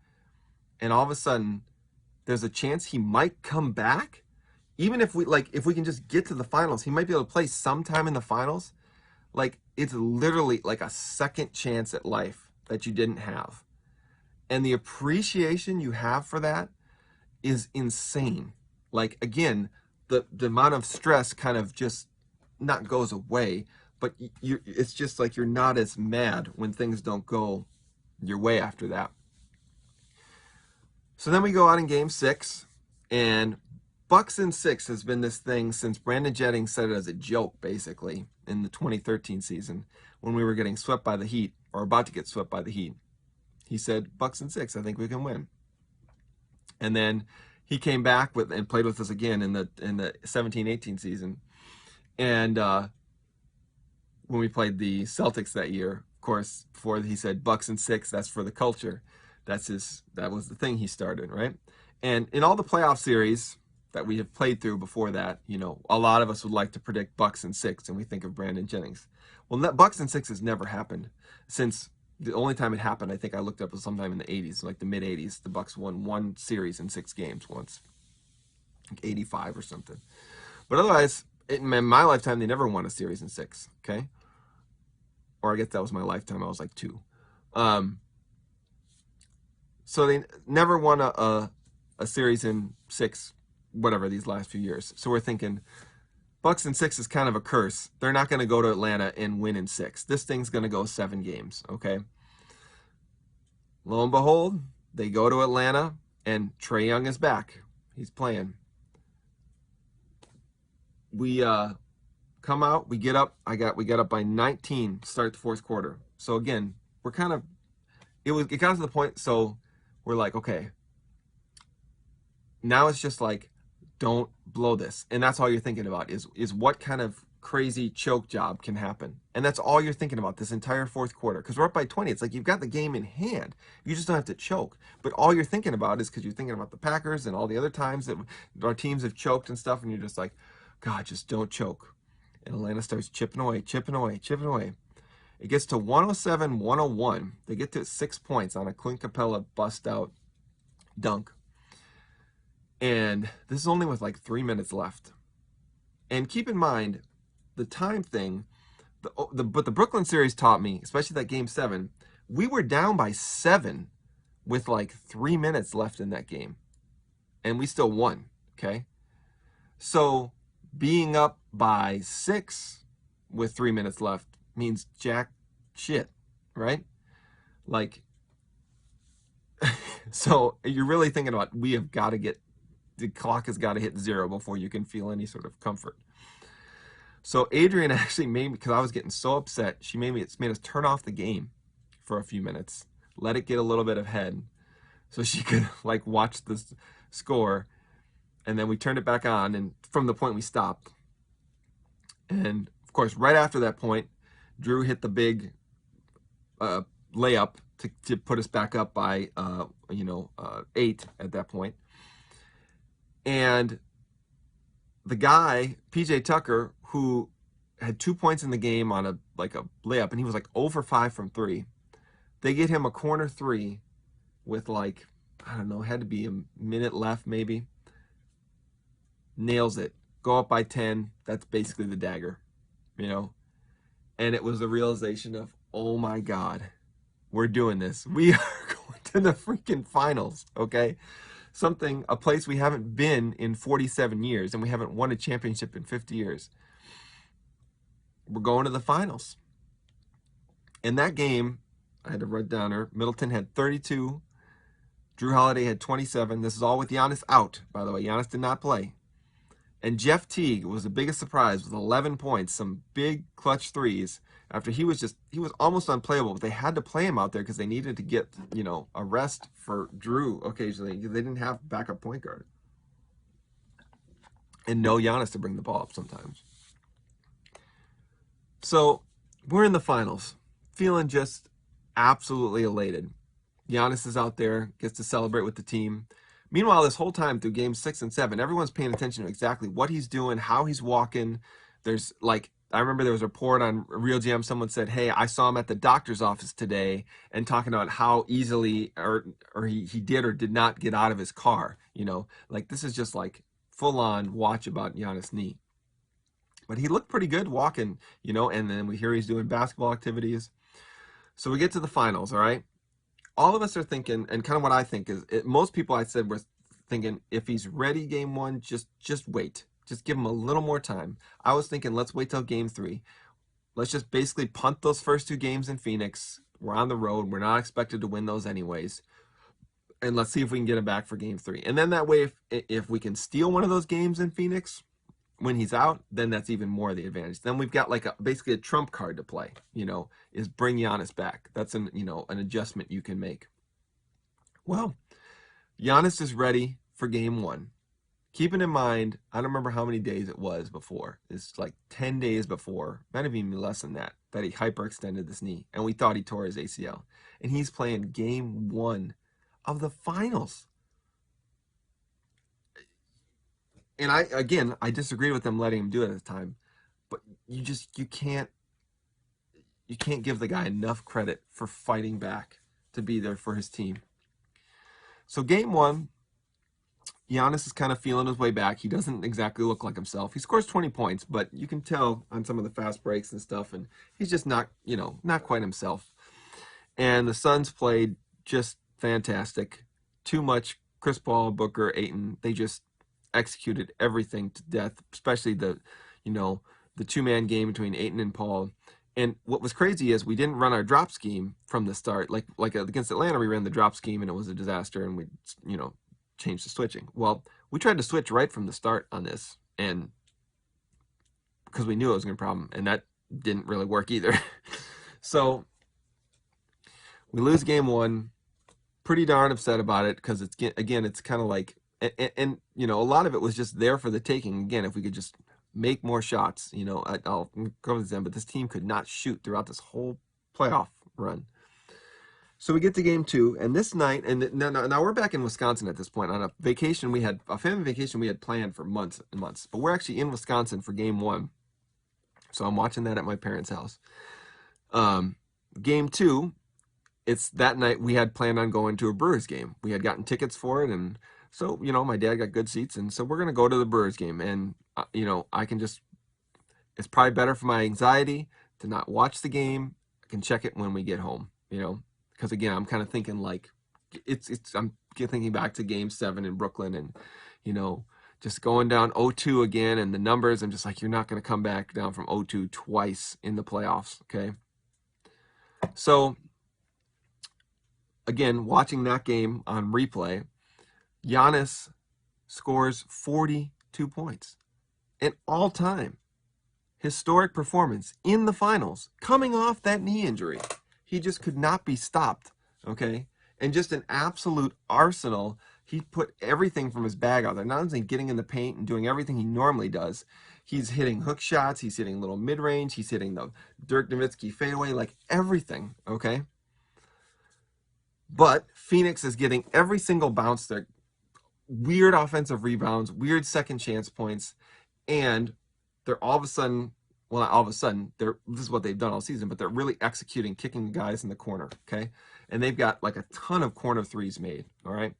and all of a sudden, there's a chance he might come back. Even if we can just get to the finals, he might be able to play sometime in the finals. Like, it's literally like a second chance at life that you didn't have. And the appreciation you have for that is insane. Like, again, the amount of stress kind of just not goes away, but it's just like you're not as mad when things don't go your way after that. So then we go out in game 6, and Bucks in 6 has been this thing since Brandon Jennings said it as a joke, basically, in the 2013 season when we were getting swept by the Heat, or about to get swept by the Heat. He said, Bucks in 6, I think we can win. And then he came back with and played with us again in the 17-18 season. And when we played the Celtics that year, of course, before he said Bucks in 6, that's for the culture. That was the thing he started, right? And in all the playoff series that we have played through before that, you know, a lot of us would like to predict Bucks in 6, and we think of Brandon Jennings. Well, Bucks in 6 has never happened since. The only time it happened, I think I looked up, was sometime in the 80s, like the mid-80s. The Bucks won one series in 6 games once, like 85 or something. But otherwise, in my lifetime, they never won a series in 6, okay? Or I guess that was my lifetime. I was like 2. So they never won a series in 6, whatever, these last few years. So we're thinking, Bucks in 6 is kind of a curse. They're not going to go to Atlanta and win in 6. This thing's going to go 7 games, okay? Lo and behold, they go to Atlanta, and Trae Young is back. He's playing. We come out, we get up. We got up by 19 to start the 4th quarter. So again, we're kind of it got to the point. So we're like, okay, now it's just like, don't blow this. And that's all you're thinking about is what kind of crazy choke job can happen. And that's all you're thinking about this entire 4th quarter. Because we're up by 20. It's like you've got the game in hand. You just don't have to choke. But all you're thinking about is because you're thinking about the Packers and all the other times that our teams have choked and stuff. And you're just like, God, just don't choke. And Atlanta starts chipping away, chipping away, chipping away. It gets to 107-101. They get to 6 points on a Clint Capella bust-out dunk. And this is only with like 3 minutes left. And keep in mind, the time thing, but the Brooklyn series taught me, especially that game 7, we were down by 7 with like 3 minutes left in that game. And we still won, okay? So being up by 6 with 3 minutes left means jack shit, right? Like, so you're really thinking about, we have got to get, the clock has got to hit 0 before you can feel any sort of comfort. So Adrian actually made me, because I was getting so upset, she made us turn off the game for a few minutes, let it get a little bit ahead, so she could like watch the score, and then we turned it back on, and from the point we stopped. And of course, right after that point, Drew hit the big layup to put us back up by 8 at that point. And the guy, PJ Tucker, who had 2 points in the game on a layup, and he was like 0 for 5 from 3. They get him a corner 3 with like, I don't know, had to be a minute left maybe. Nails it. Go up by 10. That's basically the dagger, you know? And it was the realization of, oh my God, we're doing this. We are going to the freaking finals, okay? A place we haven't been in 47 years, and we haven't won a championship in 50 years. We're going to the finals. In that game, I had to write down her. Middleton had 32. Drew Holiday had 27. This is all with Giannis out, by the way. Giannis did not play. And Jeff Teague was the biggest surprise with 11 points, some big clutch threes. After he was almost unplayable, but they had to play him out there because they needed to get, a rest for Drew occasionally. They didn't have backup point guard. And no Giannis to bring the ball up sometimes. So we're in the finals, feeling just absolutely elated. Giannis is out there, gets to celebrate with the team. Meanwhile, this whole time through games 6 and 7, everyone's paying attention to exactly what he's doing, how he's walking. There's like, I remember there was a report on Real GM. Someone said, hey, I saw him at the doctor's office today, and talking about how easily or he did or did not get out of his car. Like this is just like full on watch about Giannis' knee. But he looked pretty good walking, and then we hear he's doing basketball activities. So we get to the finals, all right? All of us are thinking, and kind of what I think is, most people I said were thinking, if he's ready game one, just wait. Just give him a little more time. I was thinking, let's wait till game three. Let's just basically punt those first two games in Phoenix. We're on the road. We're not expected to win those anyways. And let's see if we can get him back for game three. And then that way, if we can steal one of those games in Phoenix when he's out, then that's even more the advantage. Then we've got like basically a trump card to play, is bring Giannis back. That's an adjustment you can make. Well, Giannis is ready for game one. Keeping in mind, I don't remember how many days it was before. It's like 10 days before, might have even been less than that he hyperextended this knee. And we thought he tore his ACL. And he's playing game one of the finals. And I disagreed with them letting him do it at the time. But you can't give the guy enough credit for fighting back to be there for his team. So game one, Giannis is kind of feeling his way back. He doesn't exactly look like himself. He scores 20 points, but you can tell on some of the fast breaks and stuff, and he's just not quite himself. And the Suns played just fantastic. Too much Chris Paul, Booker, Ayton. They just executed everything to death, especially the two-man game between Ayton and Paul. And what was crazy is we didn't run our drop scheme from the start. Like against Atlanta, we ran the drop scheme and it was a disaster, and we changed the switching. Well, we tried to switch right from the start on this, and because we knew it was going to be a problem, and that didn't really work either. So we lose game one. Pretty darn upset about it because it's kind of like, and a lot of it was just there for the taking. Again, if we could just make more shots, I'll go to this end, but this team could not shoot throughout this whole playoff run. So we get to game two, and this night, and now we're back in Wisconsin at this point on a vacation a family vacation we had planned for months and months, but we're actually in Wisconsin for game one. So I'm watching that at my parents' house. Game two, it's that night we had planned on going to a Brewers game. We had gotten tickets for it, and so, my dad got good seats, and so we're going to go to the Brewers game, and, it's probably better for my anxiety to not watch the game. I can check it when we get home, because again, I'm kind of thinking like I'm thinking back to game 7 in Brooklyn, and just going down 0-2 again, and the numbers, I'm just like, you're not going to come back down from 0-2 twice in the playoffs. Okay, so again, watching that game on replay, Giannis scores 42 points, an all-time historic performance in the finals, coming off that knee injury. He just could not be stopped, okay? And just an absolute arsenal. He put everything from his bag out there. Not only getting in the paint and doing everything he normally does, he's hitting hook shots, he's hitting little mid-range, he's hitting the Dirk Nowitzki fadeaway, like everything, okay? But Phoenix is getting every single bounce there. Weird offensive rebounds, weird second chance points, and they're all of a sudden, well, not all of a sudden, this is what they've done all season, but they're really executing, kicking the guys in the corner, okay? And they've got like a ton of corner threes made, all right?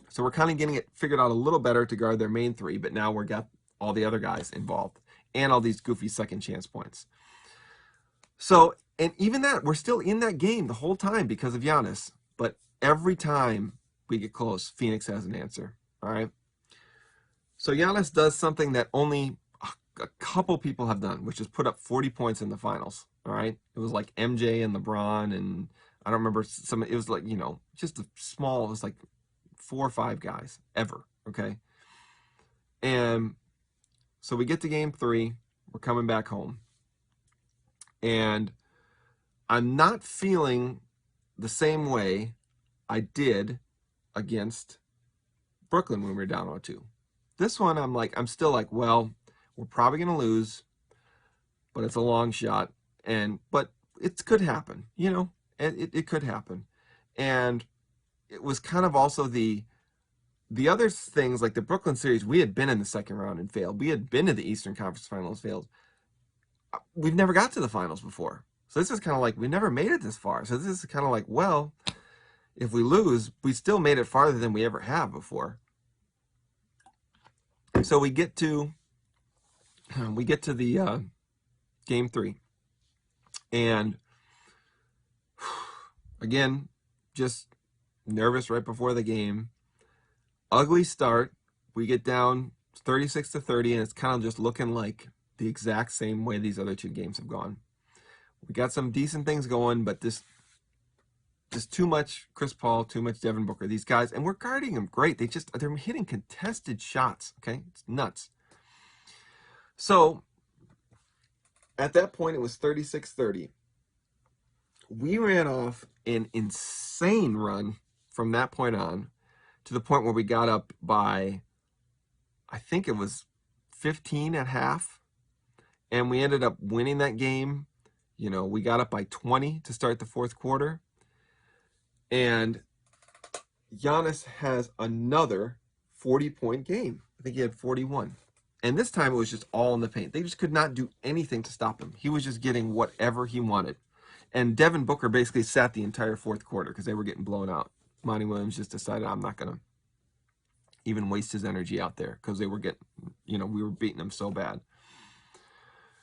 So we're kind of getting it figured out a little better to guard their main three, but now we've got all the other guys involved and all these goofy second chance points. So, and even that, we're still in that game the whole time because of Giannis, but every time we get close, Phoenix has an answer, all right? So Giannis does something that only a couple people have done, which is put up 40 points in the finals, all right? It was like MJ and LeBron, and I don't remember it was like, just a small, it was like 4 or 5 guys ever, okay? And so we get to game 3, we're coming back home, and I'm not feeling the same way I did against Brooklyn when we were down 0-2. This one, I'm still like, well, we're probably going to lose, but it's a long shot, but it could happen, it could happen. And it was kind of also the other things, like the Brooklyn series, we had been in the second round and failed. We had been to the Eastern Conference Finals, failed. We've never got to the finals before. So this is kind of like, we never made it this far. So this is kind of like, well, if we lose, we still made it farther than we ever have before. So we get to the game 3, and Again, just nervous right before the game. Ugly start. We get down 36-30, and it's kind of just looking like the exact same way these other two games have gone. We got some decent things going, but just too much Chris Paul, too much Devin Booker. These guys, and we're guarding them great. They're hitting contested shots. Okay, it's nuts. So at that point, it was 36-30. We ran off an insane run from that point on to the point where we got up by, I think it was 15 at half, and we ended up winning that game. You know, we got up by 20 to start the fourth quarter, and Giannis has another 40-point game. I think he had 41. And this time it was just all in the paint. They just could not do anything to stop him. He was just getting whatever he wanted. And Devin Booker basically sat the entire fourth quarter because they were getting blown out. Monty Williams just decided, I'm not going to even waste his energy out there because they were getting, we were beating them so bad.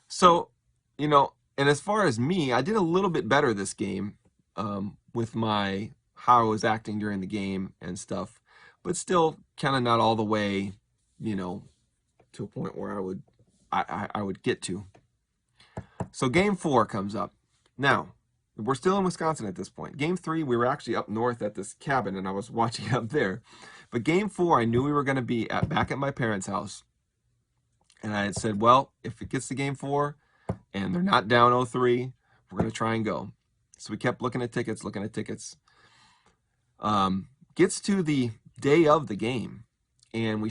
So, and as far as me, I did a little bit better this game with how I was acting during the game and stuff, but still kind of not all the way, to a point where I would get to. So game 4 comes up. Now, we're still in Wisconsin at this point. Game 3, we were actually up north at this cabin, and I was watching up there. But game 4, I knew we were going to be back at my parents' house. And I had said, well, if it gets to game 4 and they're not down 0-3, we're going to try and go. So we kept looking at tickets. Gets to the day of the game, and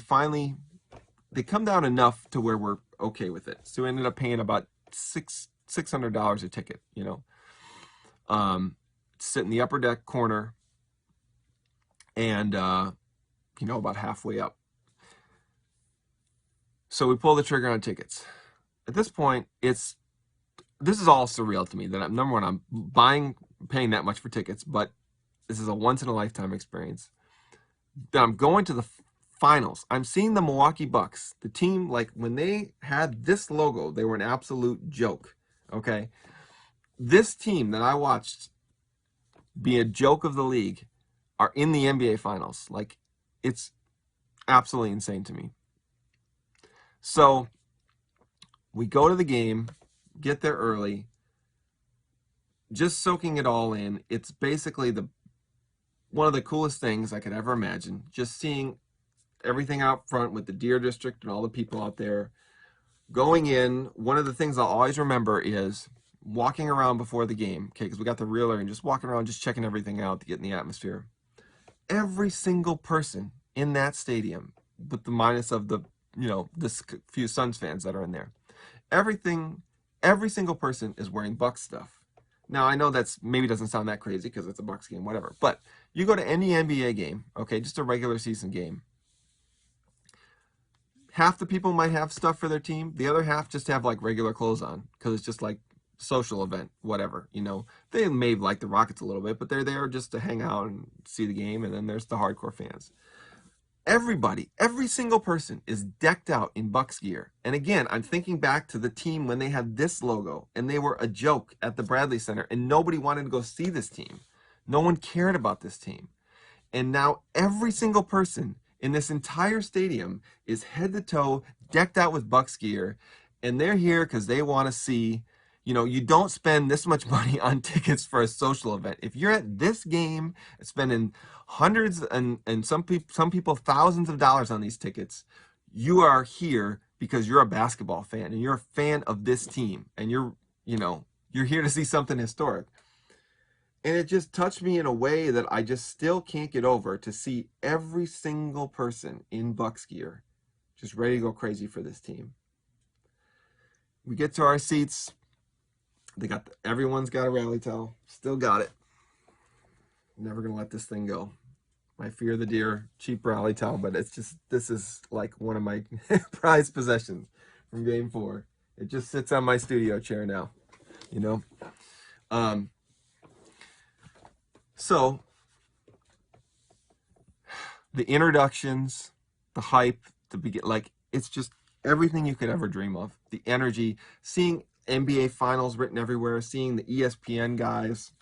they come down enough to where we're okay with it. So we ended up paying about $600 a ticket, sit in the upper deck corner, and about halfway up. So we pull the trigger on tickets. At this point, this is all surreal to me that number one, I'm paying that much for tickets, but this is a once in a lifetime experience. Then I'm going to the finals. I'm seeing the Milwaukee Bucks, the team, like when they had this logo, they were an absolute joke. Okay. This team that I watched be a joke of the league are in the NBA finals. Like, it's absolutely insane to me. So we go to the game, get there early, just soaking it all in. It's basically one of the coolest things I could ever imagine. Just seeing everything out front with the Deer District and all the people out there. Going in, one of the things I'll always remember is walking around before the game, okay, because we got the reeler, and just walking around, just checking everything out to get in the atmosphere. Every single person in that stadium, with the minus of the, this few Suns fans that are in there, every single person is wearing Bucks stuff. Now, I know that's maybe doesn't sound that crazy because it's a Bucks game, whatever, but you go to any NBA game, okay, just a regular season game, half the people might have stuff for their team. The other half just have like regular clothes on because it's just like social event, whatever, They may like the Rockets a little bit, but they're there just to hang out and see the game. And then there's the hardcore fans. Every single person is decked out in Bucks gear. And again, I'm thinking back to the team when they had this logo and they were a joke at the Bradley Center and nobody wanted to go see this team. No one cared about this team. And now every single person in this entire stadium is head to toe decked out with Bucks gear, and they're here because they want to see, you don't spend this much money on tickets for a social event. If you're at this game spending hundreds and some people thousands of dollars on these tickets, you are here because you're a basketball fan and you're a fan of this team, and you're here to see something historic. And it just touched me in a way that I just still can't get over, to see every single person in Bucks gear just ready to go crazy for this team. We get to our seats. Everyone's got a rally towel. Still got it. Never going to let this thing go. My Fear the Deer cheap rally towel, but this is like one of my prized possessions from game 4. It just sits on my studio chair now, So, the introductions, the hype, it's just everything you could ever dream of. The energy, seeing NBA Finals written everywhere, seeing the ESPN guys,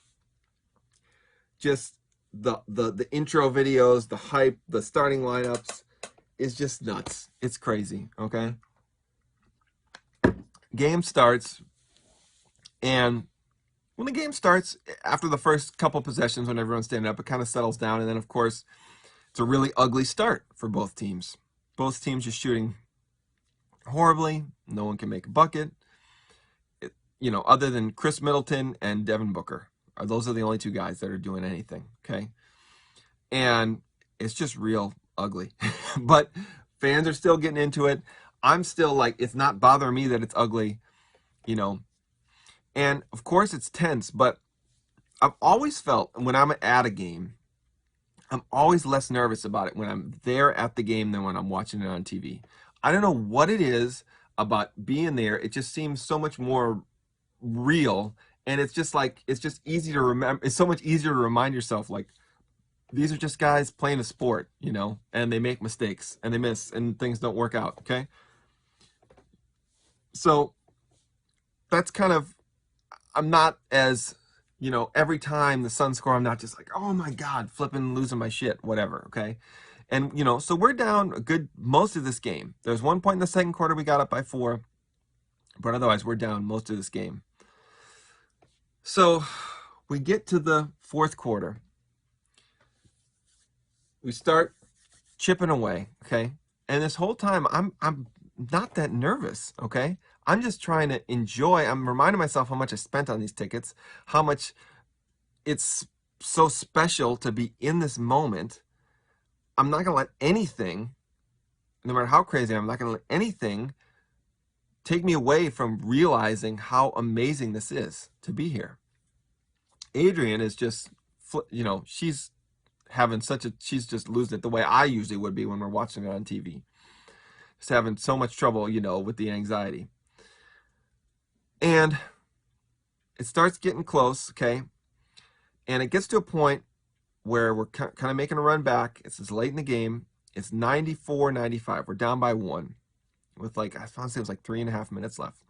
just the intro videos, the hype, the starting lineups is just nuts. It's crazy, okay? Game starts, and when the game starts, after the first couple possessions, when everyone's standing up, it kind of settles down, and then, of course, it's a really ugly start for both teams. Both teams just shooting horribly. No one can make a bucket. Other than Chris Middleton and Devin Booker. Those are the only two guys that are doing anything, okay? And it's just real ugly. But fans are still getting into it. I'm still like, it's not bothering me that it's ugly, you know. And, of course, it's tense, but I've always felt when I'm at a game, I'm always less nervous about it when I'm there at the game than when I'm watching it on TV. I don't know what it is about being there. It just seems so much more real, and it's just like, it's just easy to remember. It's so much easier to remind yourself, like, these are just guys playing a sport, and they make mistakes and they miss and things don't work out, okay? So that's kind of, I'm not as, every time the Suns score, I'm not just like, oh my God, flipping, losing my shit, whatever, okay? And, so we're down a good, most of this game. There's one point in the second quarter we got up by 4, but otherwise we're down most of this game. So we get to the fourth quarter. We start chipping away, okay? And this whole time, I'm not that nervous, okay? I'm just trying to enjoy. I'm reminding myself how much I spent on these tickets, how much it's so special to be in this moment. I'm not going to let anything, no matter how crazy I'm not going to let anything take me away from realizing how amazing this is to be here. Adrian is just, she's having she's just losing it the way I usually would be when we're watching it on TV. Just having so much trouble, with the anxiety. And it starts getting close, okay? And it gets to a point where we're kind of making a run back. It's late in the game. It's 94-95. We're down by 1 with, like, I want to say it was like 3.5 minutes left.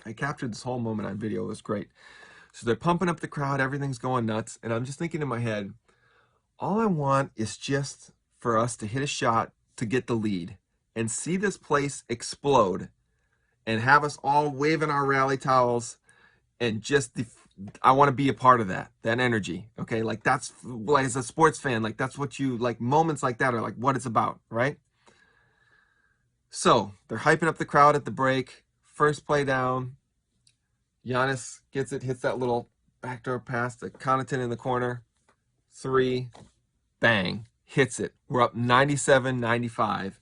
I captured this whole moment on video. It was great. So they're pumping up the crowd. Everything's going nuts. And I'm just thinking in my head, all I want is just for us to hit a shot to get the lead and see this place explode and have us all waving our rally towels and just I want to be a part of that energy, okay? Like, that's, like, as a sports fan, like, that's what you, like, moments like that are like what it's about, right? So they're hyping up the crowd at the break. First play down, Giannis gets it, hits that little backdoor pass to Connaughton in the corner. 3, bang, hits it. We're up 97-95.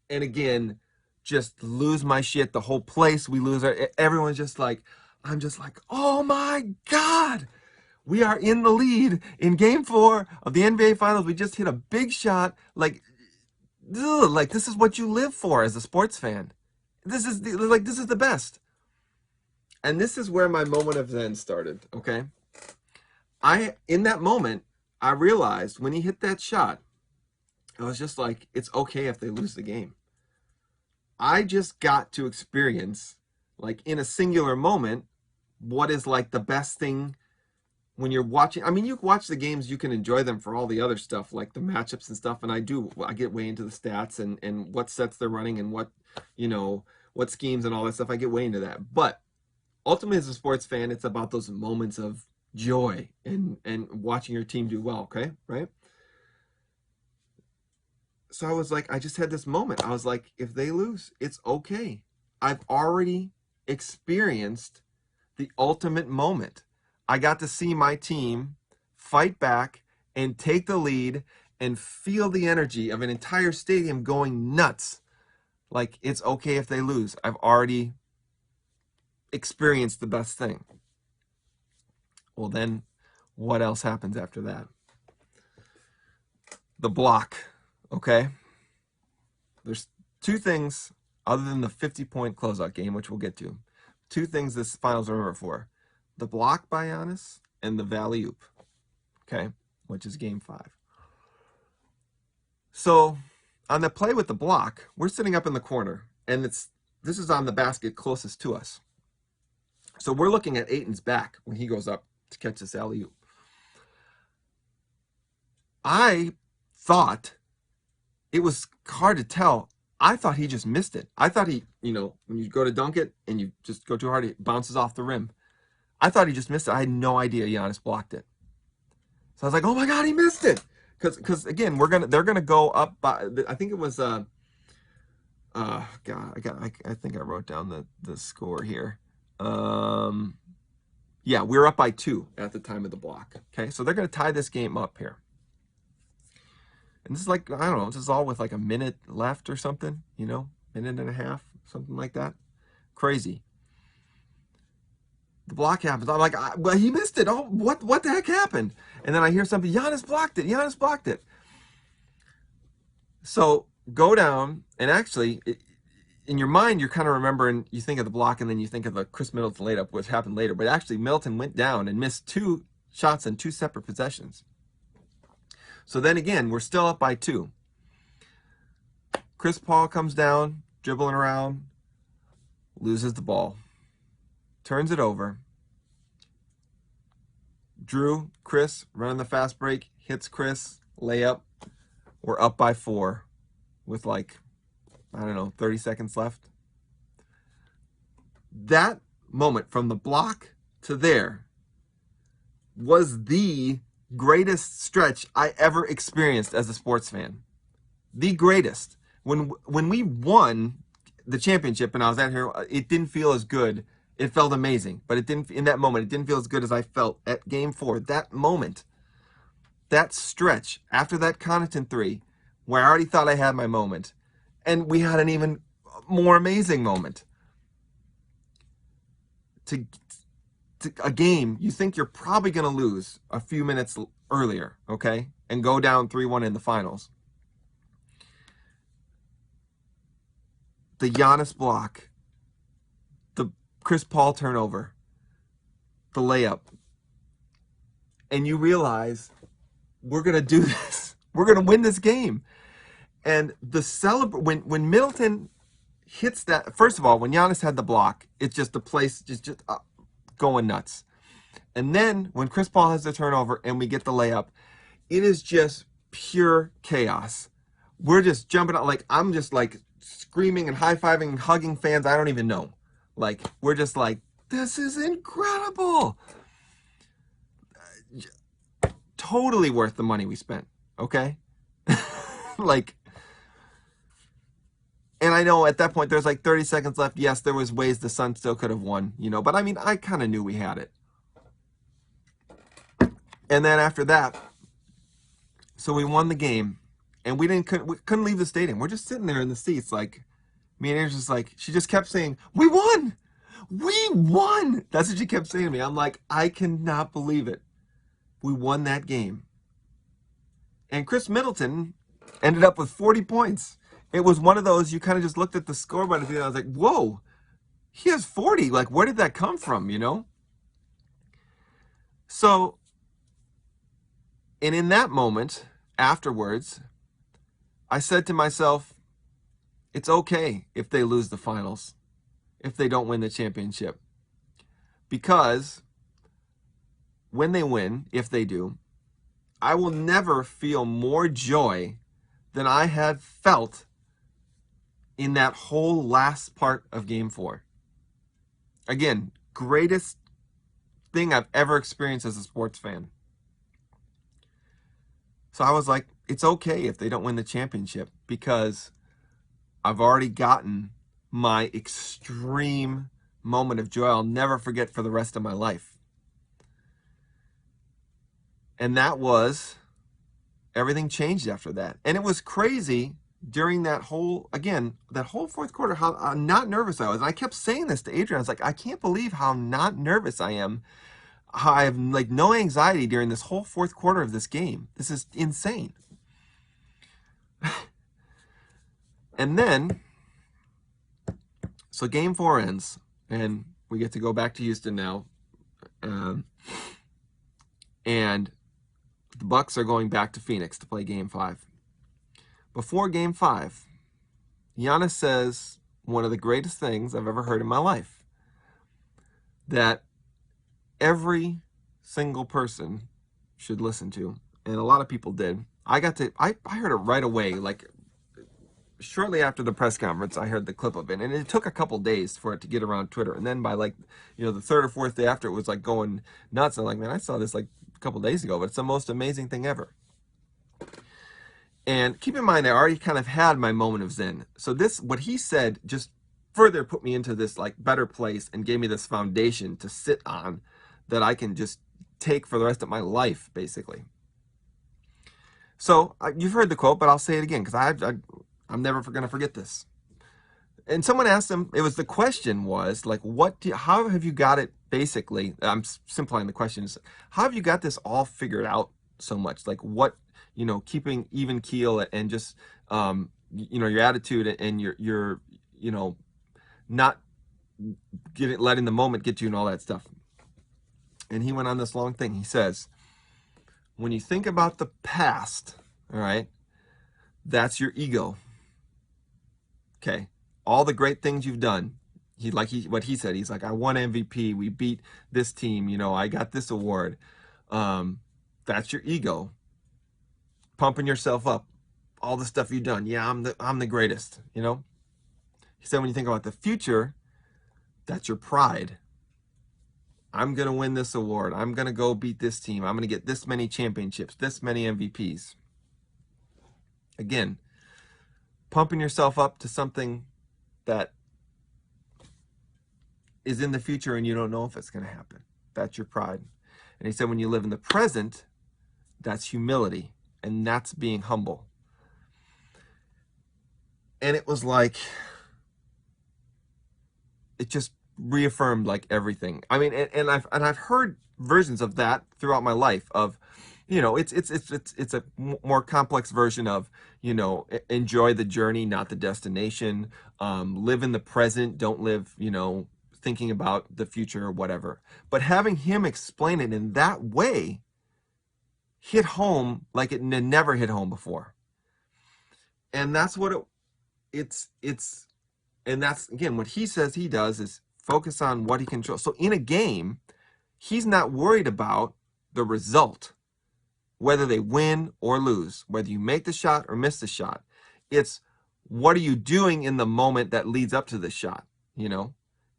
And again, just lose my shit. The whole place, we lose everyone's just like, I'm just like, oh my God, we are in the lead in game 4 of the NBA Finals. We just hit a big shot. Like, ugh, this is what you live for as a sports fan. This is the best. And this is where my moment of Zen started, okay? In that moment, I realized when he hit that shot, I was just like, it's okay if they lose the game. I just got to experience, like, in a singular moment, what is, like, the best thing when you're watching. I mean, you watch the games, you can enjoy them for all the other stuff, like the matchups and stuff, and I get way into the stats and what sets they're running and what schemes and all that stuff. I get way into that. But ultimately, as a sports fan, it's about those moments of joy and watching your team do well, okay? Right? So I was like, I just had this moment. I was like, if they lose, it's okay. I've already experienced the ultimate moment. I got to see my team fight back and take the lead and feel the energy of an entire stadium going nuts. Like, it's okay if they lose. I've already experienced the best thing. Well, then what else happens after that? The block, okay? There's 2 things other than the 50-point closeout game, which we'll get to. 2 things this finals remember for. The block by Giannis and the alley-oop, okay, which is game 5. So on the play with the block, we're sitting up in the corner, and this is on the basket closest to us. So we're looking at Ayton's back when he goes up to catch this alley-oop. I thought it was hard to tell. I thought he just missed it. I thought he, when you go to dunk it and you just go too hard, it bounces off the rim. I thought he just missed it. I had no idea Giannis blocked it. So I was like, oh my God, he missed it. Because again, they're gonna go up by, I think it was God, I think I wrote down the score here. Yeah, we were up by 2 at the time of the block. Okay, so they're gonna tie this game up here. And this is like, I don't know, this is all with like a minute left or something, minute and a half, something like that. Crazy. The block happens. I'm like, well, he missed it. Oh, what the heck happened? And then I hear something, Giannis blocked it. Giannis blocked it. So go down, and actually, in your mind, you're kind of remembering, you think of the block, and then you think of the Chris Middleton layup, which happened later. But actually, Middleton went down and missed 2 shots in 2 separate possessions. So then again, we're still up by 2. Chris Paul comes down, dribbling around, loses the ball, turns it over. Drew, Chris, running the fast break, hits Chris, layup. We're up by 4 with like, I don't know, 30 seconds left. That moment from the block to there was the greatest stretch I ever experienced as a sports fan. The greatest. When we won the championship and I was out here, it didn't feel as good. It felt amazing, but it didn't, in that moment, it didn't feel as good as I felt at game 4. That moment, that stretch after that Connaughton 3, where I already thought I had my moment, and we had an even more amazing moment. To a game you think you're probably going to lose a few minutes earlier, okay, and go down 3-1 in the finals. The Giannis block, the Chris Paul turnover, the layup, and you realize we're going to do this. We're going to win this game. And the when Middleton hits that, first of all, when Giannis had the block, it's just the place just going nuts. And then when Chris Paul has the turnover and we get the layup, it is just pure chaos. We're just jumping out, like I'm just like screaming and high-fiving and hugging fans I don't even know. Like, we're just like, this is incredible. Totally worth the money we spent, okay? Like, and I know at that point there's like 30 seconds left. Yes, there was ways the Suns still could have won, but I mean, I kind of knew we had it. And then after that, so we won the game, and we couldn't leave the stadium. We're just sitting there in the seats, like, me and Angel's just like, she just kept saying, we won! We won! That's what she kept saying to me. I'm like, I cannot believe it. We won that game. And Chris Middleton ended up with 40 points. It was one of those, you kind of just looked at the scoreboard and I was like, whoa, he has 40. Like, where did that come from, So, and in that moment, afterwards, I said to myself, it's okay if they lose the finals, if they don't win the championship. Because when they win, if they do, I will never feel more joy than I had felt in that whole last part of Game 4. Again, greatest thing I've ever experienced as a sports fan. So I was like, it's okay if they don't win the championship because I've already gotten my extreme moment of joy I'll never forget for the rest of my life. And that was, everything changed after that. And it was crazy during that whole fourth quarter, how not nervous I was. And I kept saying this to Adrian. I was like, I can't believe how not nervous I am. How I have like no anxiety during this whole fourth quarter of this game. This is insane. And then, so Game 4 ends, and we get to go back to Houston now. And the Bucks are going back to Phoenix to play Game 5. Before Game 5, Giannis says one of the greatest things I've ever heard in my life. That every single person should listen to. And a lot of people did. I heard it right away, like shortly after the press conference. I heard the clip of it, and it took a couple days for it to get around Twitter. And then by like, the third or fourth day after, it was like going nuts. I'm like, man, I saw this like a couple days ago, but it's the most amazing thing ever. And keep in mind, I already kind of had my moment of Zen. So this, what he said, just further put me into this like better place and gave me this foundation to sit on that I can just take for the rest of my life, basically. So you've heard the quote, but I'll say it again because I'm never going to forget this. And someone asked him, the question was like, how have you got it? Basically, I'm simplifying the question. Is, how have you got this all figured out so much? Like what, keeping even keel and just, your attitude and your, not letting the moment get you and all that stuff. And he went on this long thing. He says, when you think about the past, all right, that's your ego. Okay. All the great things you've done. What he said, he's like, I won MVP. We beat this team. I got this award. That's your ego. Pumping yourself up. All the stuff you've done. Yeah, I'm the greatest, He said, when you think about the future, that's your pride. I'm going to win this award. I'm going to go beat this team. I'm going to get this many championships, this many MVPs. Again, pumping yourself up to something that is in the future and you don't know if it's going to happen. That's your pride. And he said, when you live in the present, that's humility, and that's being humble. And it was like, it just reaffirmed like everything. I mean, and I've heard versions of that throughout my life of, it's a more complex version of, enjoy the journey, not the destination. Live in the present. Don't live, thinking about the future or whatever. But having him explain it in that way hit home like it never hit home before. And that's what it's and that's, again, what he says he does is focus on what he controls. So in a game, he's not worried about the result, whether they win or lose, whether you make the shot or miss the shot. It's what are you doing in the moment that leads up to the shot,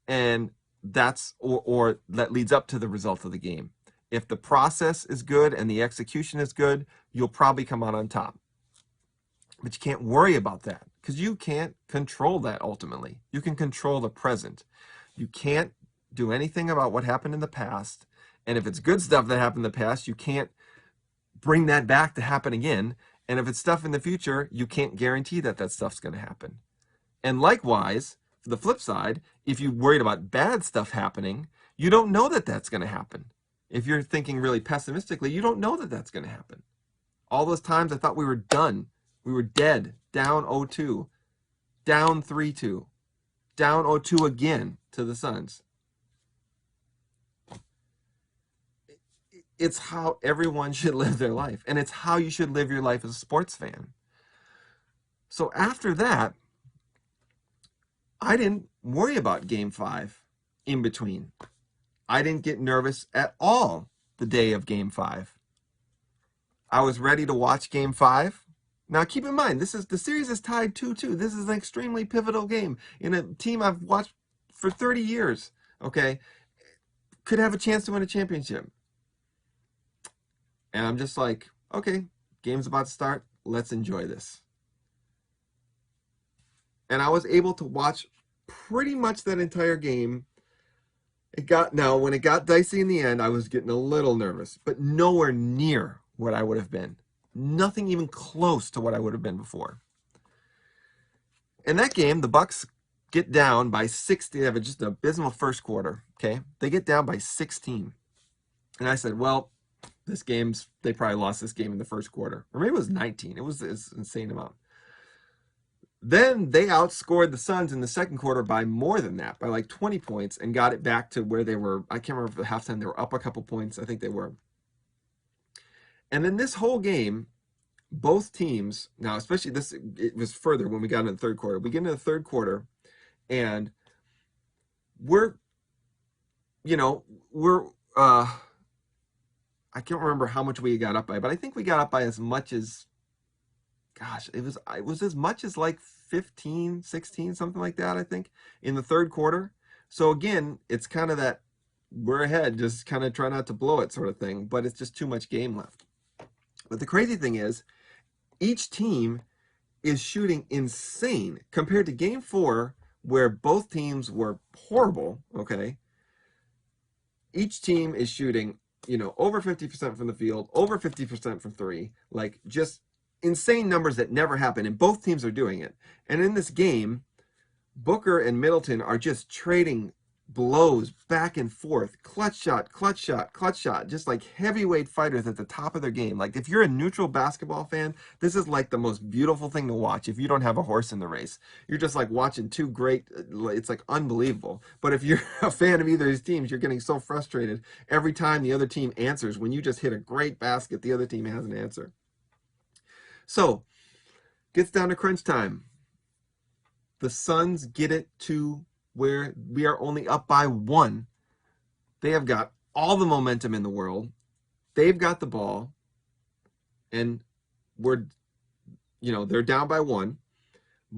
and that's or that leads up to the result of the game. If the process is good and the execution is good, you'll probably come out on top. But you can't worry about that because you can't control that ultimately. You can control the present. You can't do anything about what happened in the past. And if it's good stuff that happened in the past, you can't bring that back to happen again. And if it's stuff in the future, you can't guarantee that that stuff's going to happen. And likewise, for the flip side, if you're worried about bad stuff happening, you don't know that that's going to happen. If you're thinking really pessimistically, you don't know that that's going to happen. All those times I thought we were done. We were dead, down 0-2, down 3-2, down 0-2 again to the Suns. It's how everyone should live their life, and it's how you should live your life as a sports fan. So after that, I didn't worry about Game 5 in between. I didn't get nervous at all the day of Game 5. I was ready to watch Game 5. Now, keep in mind, the series is tied 2-2. This is an extremely pivotal game in a team I've watched for 30 years, okay? Could have a chance to win a championship. And I'm just like, okay, game's about to start. Let's enjoy this. And I was able to watch pretty much that entire game. When it got dicey in the end, I was getting a little nervous, but nowhere near what I would have been. Nothing even close to what I would have been before. In that game, the Bucks get down by 60. They have just an abysmal first quarter, okay? They get down by 16. And I said, well, they probably lost this game in the first quarter. Or maybe it was 19. It was this insane amount. Then they outscored the Suns in the second quarter by more than that, by like 20 points, and got it back to where they were. I can't remember if at halftime they were up a couple points. I think they were. And then this whole game, both teams, now especially it was further when we got into the third quarter. We get into the third quarter, and I can't remember how much we got up by, but I think we got up by as much as gosh, it was as much as like 15, 16, something like that, I think, in the third quarter. So again, it's kind of that we're ahead, just kind of try not to blow it sort of thing, but it's just too much game left. But the crazy thing is, each team is shooting insane compared to game 4, where both teams were horrible, okay? Each team is shooting, over 50% from the field, over 50% from three, like just insane numbers that never happen, and both teams are doing it. And in this game, Booker and Middleton are just trading blows back and forth, clutch shot, clutch shot, clutch shot, just like heavyweight fighters at the top of their game. Like if you're a neutral basketball fan, this is like the most beautiful thing to watch. If you don't have a horse in the race, you're just like watching two great, it's like unbelievable. But if you're a fan of either of these teams, you're getting so frustrated every time the other team answers. When you just hit a great basket, the other team has an answer. So gets down to crunch time. The Suns get it to where we are only up by 1. They have got all the momentum in the world. They've got the ball. And they're down by 1.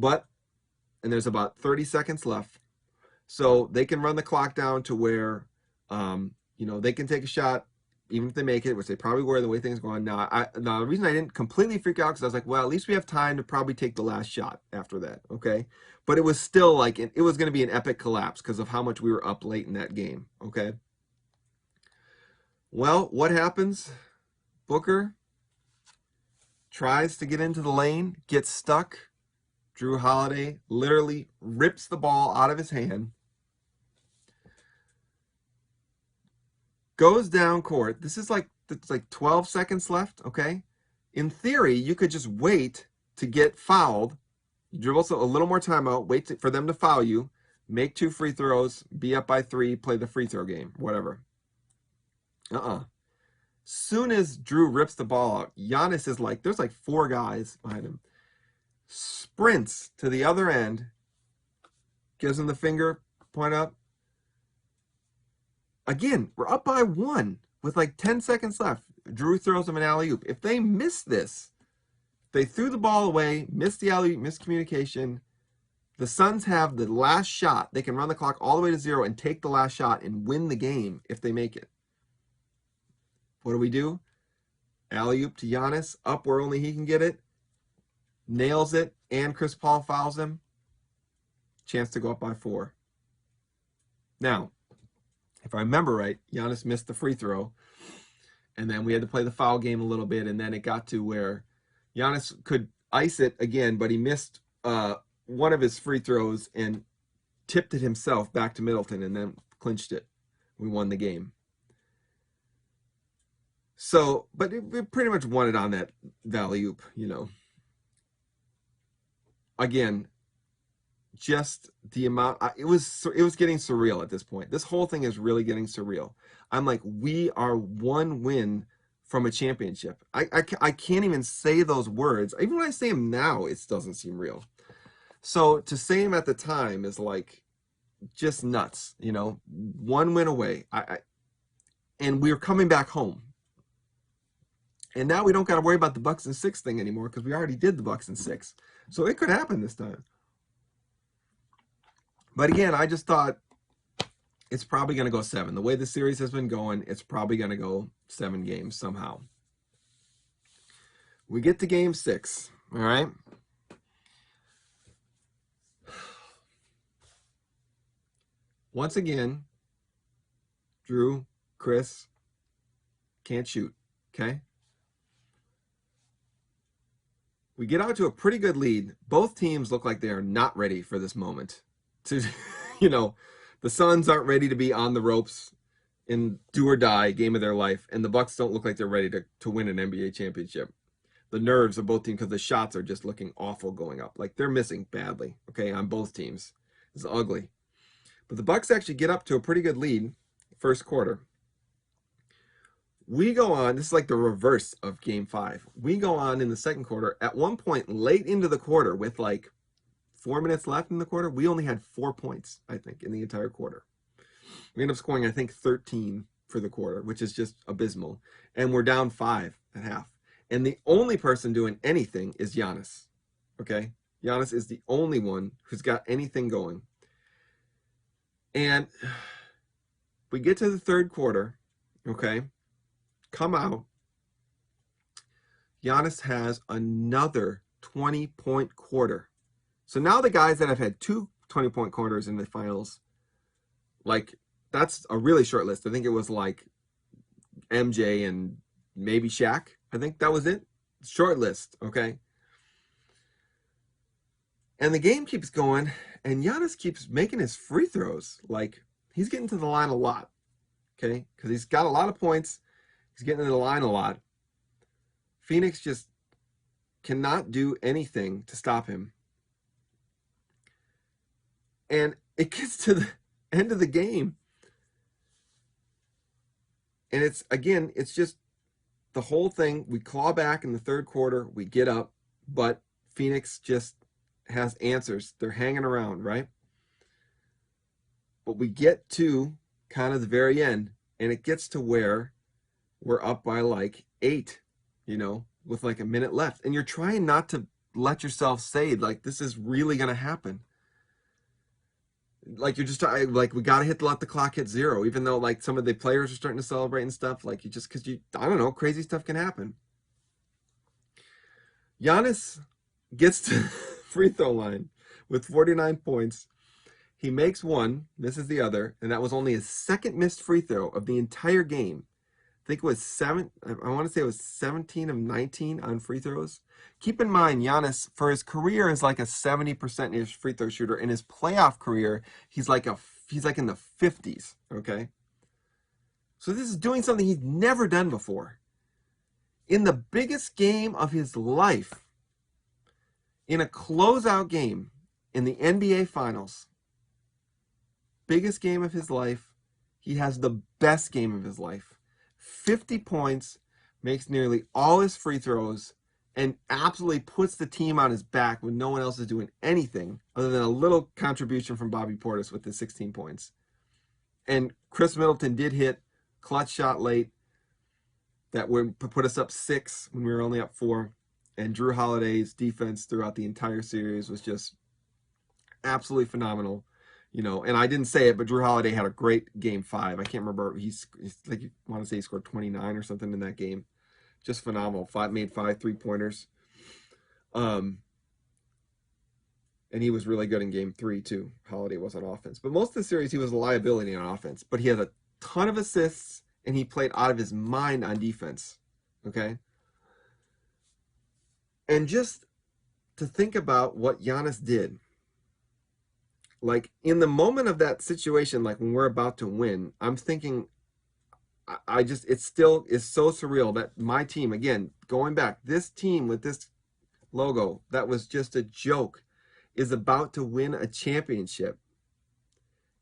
And there's about 30 seconds left. So they can run the clock down to where, they can take a shot, even if they make it, which they probably were the way things go on. Now, the reason I didn't completely freak out, because I was like, well, at least we have time to probably take the last shot after that, okay? But it was still like, it was going to be an epic collapse because of how much we were up late in that game, okay? Well, what happens? Booker tries to get into the lane, gets stuck. Drew Holiday literally rips the ball out of his hand, goes down court. This is like 12 seconds left, okay? In theory, you could just wait to get fouled, dribble a little more timeout, wait for them to foul you, make 2 free throws, be up by 3, play the free throw game, whatever. Soon as Drew rips the ball out, Giannis is like, there's like 4 guys behind him, sprints to the other end, gives him the finger, point up. Again, we're up by 1 with like 10 seconds left. Drew throws him an alley-oop. If they miss this, they threw the ball away, missed the alley-oop, miscommunication. The Suns have the last shot. They can run the clock all the way to 0 and take the last shot and win the game if they make it. What do? Alley-oop to Giannis, up where only he can get it. Nails it, and Chris Paul fouls him. Chance to go up by 4. Now, if I remember right, Giannis missed the free throw, and then we had to play the foul game a little bit, and then it got to where Giannis could ice it again, but he missed one of his free throws and tipped it himself back to Middleton and then clinched it. We won the game. So, but we pretty much won it on that alley-oop, Again, just the amount, it was getting surreal at this point. This whole thing is really getting surreal. I'm like, we are 1 win from a championship. I can't even say those words. Even when I say them now, it doesn't seem real. So to say them at the time is like just nuts, 1 win away. And we're coming back home. And now we don't got to worry about the Bucks and 6 thing anymore because we already did the Bucks and 6. So it could happen this time. But again, I just thought it's probably going to go 7. The way the series has been going, it's probably going to go 7 games somehow. We get to game 6, all right? Once again, Drew, Chris, can't shoot, okay? We get out to a pretty good lead. Both teams look like they are not ready for this moment. The Suns aren't ready to be on the ropes in do or die game of their life, and the Bucks don't look like they're ready to win an NBA championship. The nerves of both teams, because the shots are just looking awful going up. Like they're missing badly, okay, on both teams. It's ugly. But the Bucks actually get up to a pretty good lead first quarter. We go on, this is like the reverse of game 5. We go on in the second quarter. At one point late into the quarter with like 4 minutes left in the quarter, we only had 4 points, I think, in the entire quarter. We end up scoring, I think, 13 for the quarter, which is just abysmal. And we're down 5 at half. And the only person doing anything is Giannis. Okay? Giannis is the only one who's got anything going. And we get to the third quarter, okay? Come out. Giannis has another 20-point quarter. So now the guys that have had two 20-point quarters in the finals, like, that's a really short list. I think it was like MJ and maybe Shaq. I think that was it. Short list, okay? And the game keeps going, and Giannis keeps making his free throws. Like, he's getting to the line a lot, okay? Because he's got a lot of points. He's getting to the line a lot. Phoenix just cannot do anything to stop him. And it gets to the end of the game. And it's just the whole thing. We claw back in the third quarter. We get up. But Phoenix just has answers. They're hanging around, right? But we get to kind of the very end. And it gets to where we're up by like 8, with like a minute left. And you're trying not to let yourself say, like, this is really going to happen. Like, you're just like, we got to let the clock hit 0, even though like some of the players are starting to celebrate and stuff. Like, because I don't know, crazy stuff can happen. Giannis gets to free throw line with 49 points. He makes one, misses the other, and that was only his second missed free throw of the entire game. I think it was I want to say it was 17 of 19 on free throws. Keep in mind, Giannis, for his career, is like a 70% free throw shooter. In his playoff career, he's like in the 50s, okay? So this is doing something he's never done before. In the biggest game of his life, in a closeout game in the NBA Finals, biggest game of his life, he has the best game of his life. 50 points, makes nearly all his free throws, and absolutely puts the team on his back when no one else is doing anything other than a little contribution from Bobby Portis with his 16 points. And Chris Middleton did hit clutch shot late that would put us up 6 when we were only up 4. And Jrue Holiday's defense throughout the entire series was just absolutely phenomenal. And I didn't say it, but Jrue Holiday had a great game 5. I can't remember. He's like, you want to say he scored 29 or something in that game. Just phenomenal. Made 5 3-pointers. And he was really good in game 3 too. Holiday was on offense. But most of the series, he was a liability on offense. But he had a ton of assists, and he played out of his mind on defense. Okay? And just to think about what Giannis did, like, in the moment of that situation, like when we're about to win, I'm thinking, it still is so surreal that my team, again, going back, this team with this logo, that was just a joke, is about to win a championship.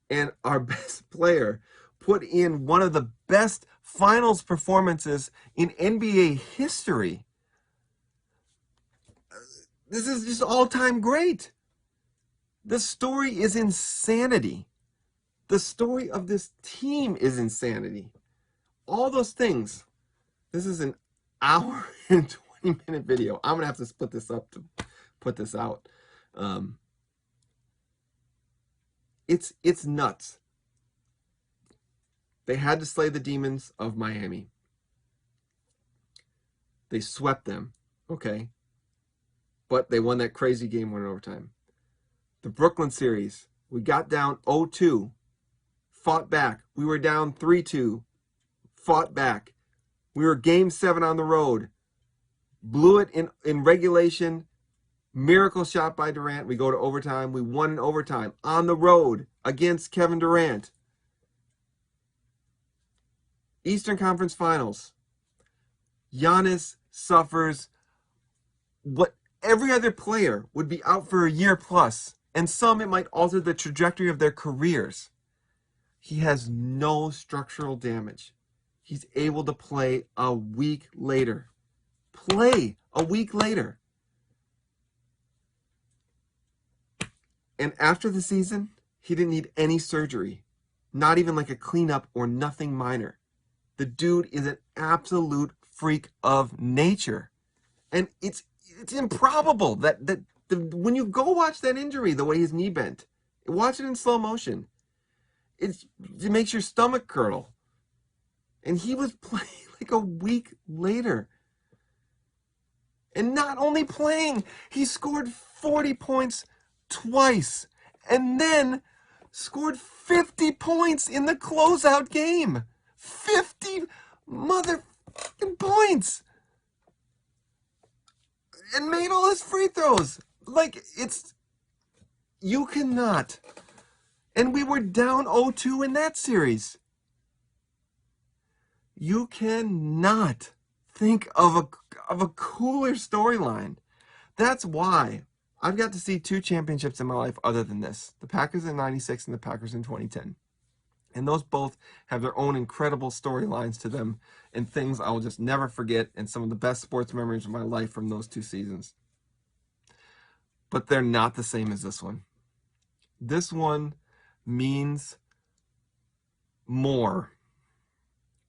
And our best player put in one of the best finals performances in NBA history. This is just all-time great. The story is insanity. The story of this team is insanity. All those things. This is an hour and 20-minute video. I'm going to have to split this up to put this out. It's nuts. They had to slay the demons of Miami. They swept them, okay? But they won that crazy game 1 in overtime. The Brooklyn series, we got down 0-2, fought back. We were down 3-2, fought back. We were game 7 on the road, blew it in regulation, miracle shot by Durant. We go to overtime. We won in overtime on the road against Kevin Durant. Eastern Conference Finals. Giannis suffers what every other player would be out for a year plus. And some, it might alter the trajectory of their careers. He has no structural damage. He's able to play a week later. Play a week later. And after the season, he didn't need any surgery. Not even like a cleanup or nothing minor. The dude is an absolute freak of nature. And it's improbable when you go watch that injury, the way his knee bent, watch it in slow motion. It makes your stomach curdle. And he was playing like a week later. And not only playing, he scored 40 points twice. And then scored 50 points in the closeout game. 50 motherfucking points. And made all his free throws. Like, you cannot. And we were down 0-2 in that series. You cannot think of a cooler storyline. That's why I've got to see 2 championships in my life other than this. The Packers in 96 and the Packers in 2010. And those both have their own incredible storylines to them and things I will just never forget, and some of the best sports memories of my life from those 2 seasons. But they're not the same as this one. This one means more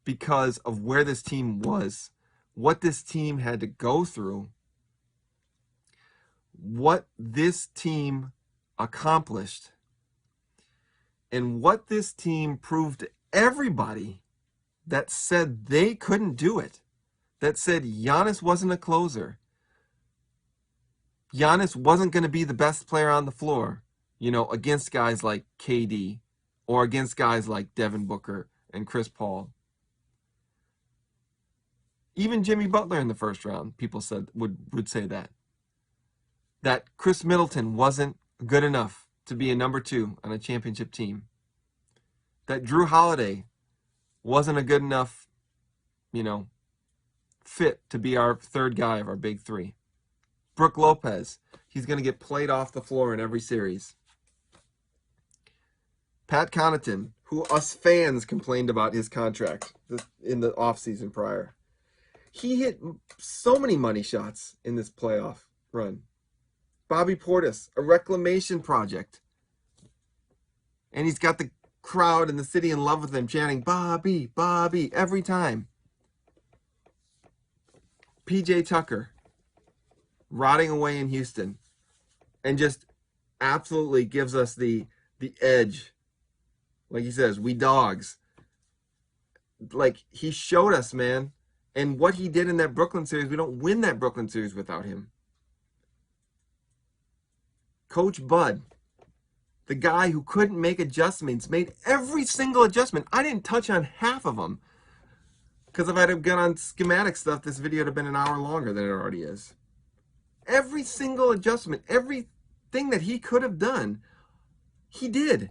because of where this team was, what this team had to go through, what this team accomplished, and what this team proved to everybody that said they couldn't do it, that said Giannis wasn't a closer, Giannis wasn't going to be the best player on the floor, against guys like KD or against guys like Devin Booker and Chris Paul. Even Jimmy Butler in the first round, people said would say that Chris Middleton wasn't good enough to be a number 2 on a championship team, that Drew Holiday wasn't a good enough, fit to be our 3rd guy of our big 3. Brook Lopez, he's going to get played off the floor in every series. Pat Connaughton, who us fans complained about his contract in the offseason prior. He hit so many money shots in this playoff run. Bobby Portis, a reclamation project. And he's got the crowd in the city in love with him, chanting, Bobby, Bobby, every time. PJ Tucker, rotting away in Houston, and just absolutely gives us the edge. Like he says, we dogs. Like, he showed us, man. And what he did in that Brooklyn series, we don't win that Brooklyn series without him. Coach Bud, the guy who couldn't make adjustments, made every single adjustment. I didn't touch on half of them. Because if I'd have gone on schematic stuff, this video would have been an hour longer than it already is. Every single adjustment, everything that he could have done, he did.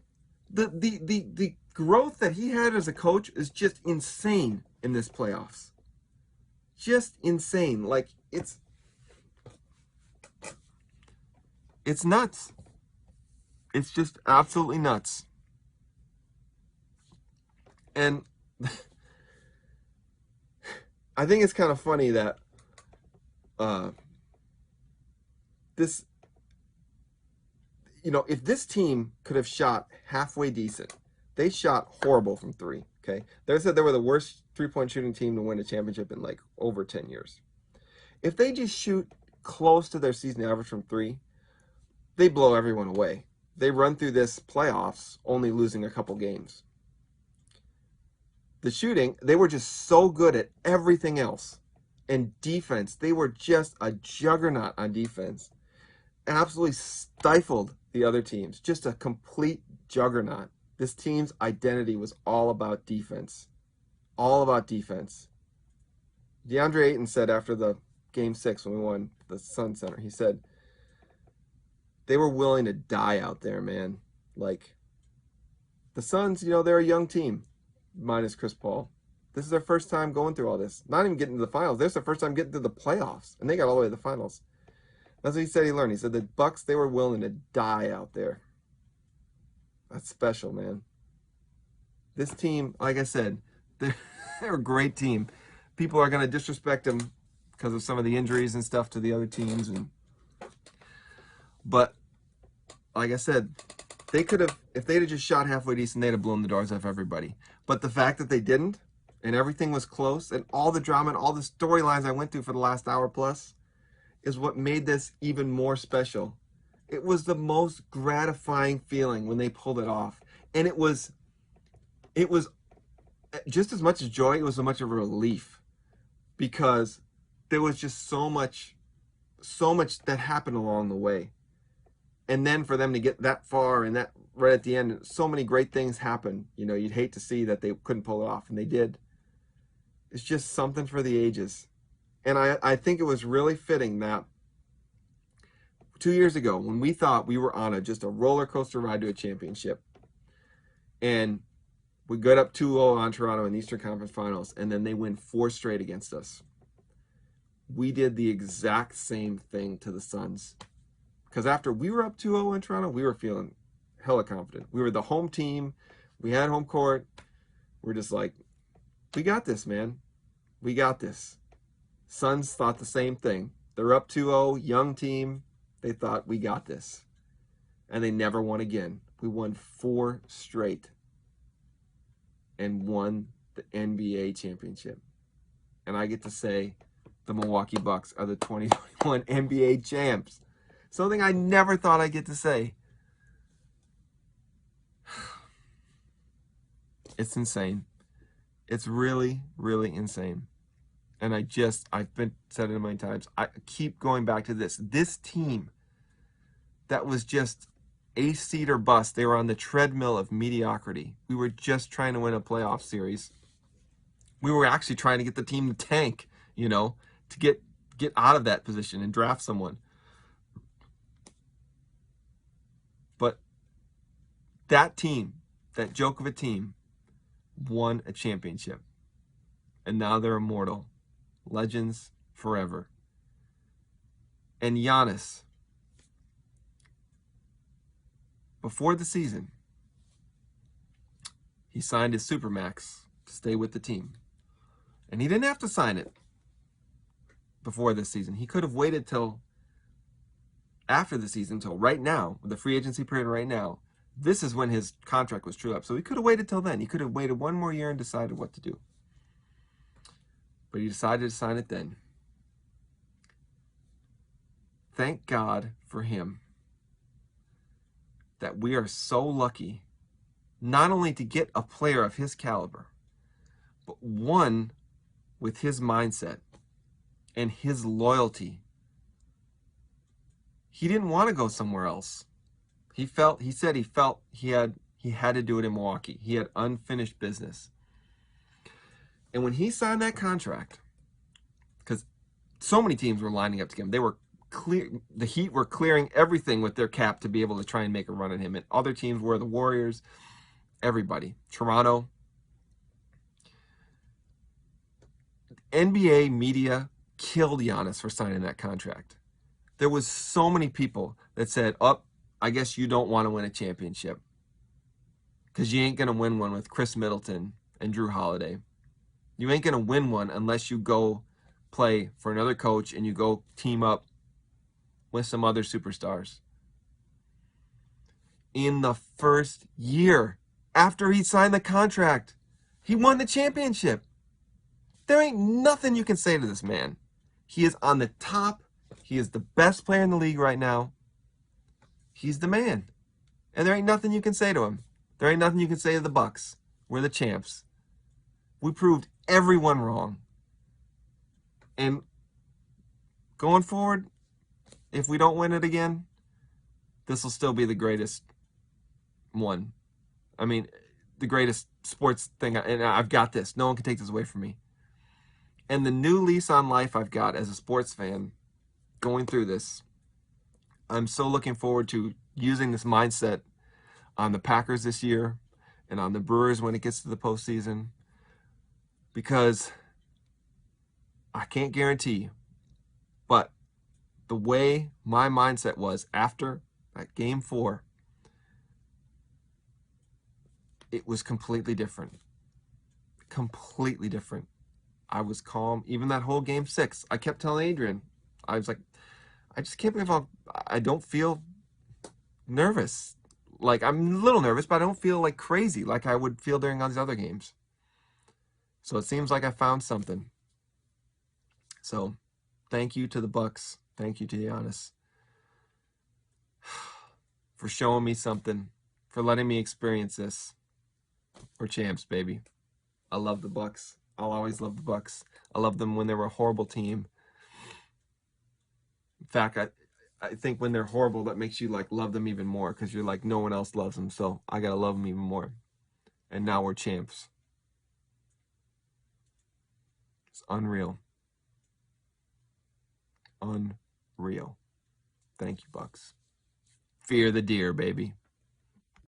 The growth that he had as a coach is just insane in this playoffs. Just insane. Like, it's nuts. It's just absolutely nuts. And I think it's kind of funny that this, if this team could have shot halfway decent, they shot horrible from 3, okay? They said they were the worst 3-point shooting team to win a championship in like over 10 years. If they just shoot close to their season average from 3, they blow everyone away. They run through this playoffs only losing a couple games. The shooting, they were just so good at everything else. And defense, they were just a juggernaut on defense. Absolutely stifled the other teams. Just a complete juggernaut. This team's identity was all about defense. All about defense. DeAndre Ayton said after the Game 6 when we won the Sun Center, he said, they were willing to die out there, man. Like, the Suns, they're a young team, minus Chris Paul. This is their first time going through all this. Not even getting to the finals. This is their first time getting to the playoffs. And they got all the way to the finals. That's what he said he learned. He said the Bucks, they were willing to die out there. That's special, man. This team, like I said, they're a great team. People are going to disrespect them because of some of the injuries and stuff to the other teams. But, like I said, they could have, if they'd have just shot halfway decent, they'd have blown the doors off everybody. But the fact that they didn't, and everything was close, and all the drama and all the storylines I went through for the last hour plus, is what made this even more special. It was the most gratifying feeling when they pulled it off. And it was just as much as joy, it was so much of a relief, because there was just so much that happened along the way. And then for them to get that far, and that right at the end, so many great things happened. You'd hate to see that they couldn't pull it off, and they did. It's just something for the ages. And I think it was really fitting that 2 years ago, when we thought we were on just a roller coaster ride to a championship, and we got up 2-0 on Toronto in the Eastern Conference Finals, and then they win 4 straight against us. We did the exact same thing to the Suns. Because after we were up 2-0 in Toronto, we were feeling hella confident. We were the home team. We had home court. We're just like, we got this, man. We got this. Suns thought the same thing. They're up 2-0, young team. They thought, we got this. And they never won again. We won 4 straight and won the NBA championship. And I get to say the Milwaukee Bucks are the 2021 NBA champs. Something I never thought I'd get to say. It's insane. It's really, really insane. And I've been said it many times. I keep going back to this. This team that was just a seed or bust. They were on the treadmill of mediocrity. We were just trying to win a playoff series. We were actually trying to get the team to tank, to get out of that position and draft someone. But that team, that joke of a team, won a championship. And now they're immortal. Legends forever. And Giannis, before the season, he signed his Supermax to stay with the team. And he didn't have to sign it before this season. He could have waited till after the season, till right now, with the free agency period right now. This is when his contract was true up. So he could have waited till then. He could have waited one more year and decided what to do. But he decided to sign it then. Thank God for him that we are so lucky not only to get a player of his caliber, but one with his mindset and his loyalty. He didn't want to go somewhere else. He said he felt he had to do it in Milwaukee. He had unfinished business. And when he signed that contract, because so many teams were lining up to get him, they were clear. The Heat were clearing everything with their cap to be able to try and make a run at him. And other teams were the Warriors, everybody, Toronto. NBA media killed Giannis for signing that contract. There was so many people that said, I guess you don't want to win a championship because you ain't going to win one with Chris Middleton and Drew Holiday. You ain't going to win one unless you go play for another coach and you go team up with some other superstars. In the first year after he signed the contract, he won the championship. There ain't nothing you can say to this man. He is on the top. He is the best player in the league right now. He's the man. And there ain't nothing you can say to him. There ain't nothing you can say to the Bucks. We're the champs. We proved everyone wrong. And going forward, if we don't win it again, this will still be the greatest one. I mean, the greatest sports thing. And I've got this. No one can take this away from me. And the new lease on life I've got as a sports fan going through this, I'm so looking forward to using this mindset on the Packers this year and on the Brewers when it gets to the postseason, because I can't guarantee, but the way my mindset was after that Game 4, it was completely different. Completely different. I was calm. Even that whole Game 6, I kept telling Adrian, I was like, I just can't believe I don't feel nervous. Like, I'm a little nervous, but I don't feel like crazy like I would feel during all these other games. So it seems like I found something. So thank you to the Bucks. Thank you to Giannis for showing me something, for letting me experience this. We're champs, baby. I love the Bucks. I'll always love the Bucks. I love them when they were a horrible team. In fact, I think when they're horrible, that makes you like love them even more because you're like no one else loves them, so I gotta love them even more. And now we're champs. It's unreal. Unreal. Thank you, Bucks. Fear the deer, baby.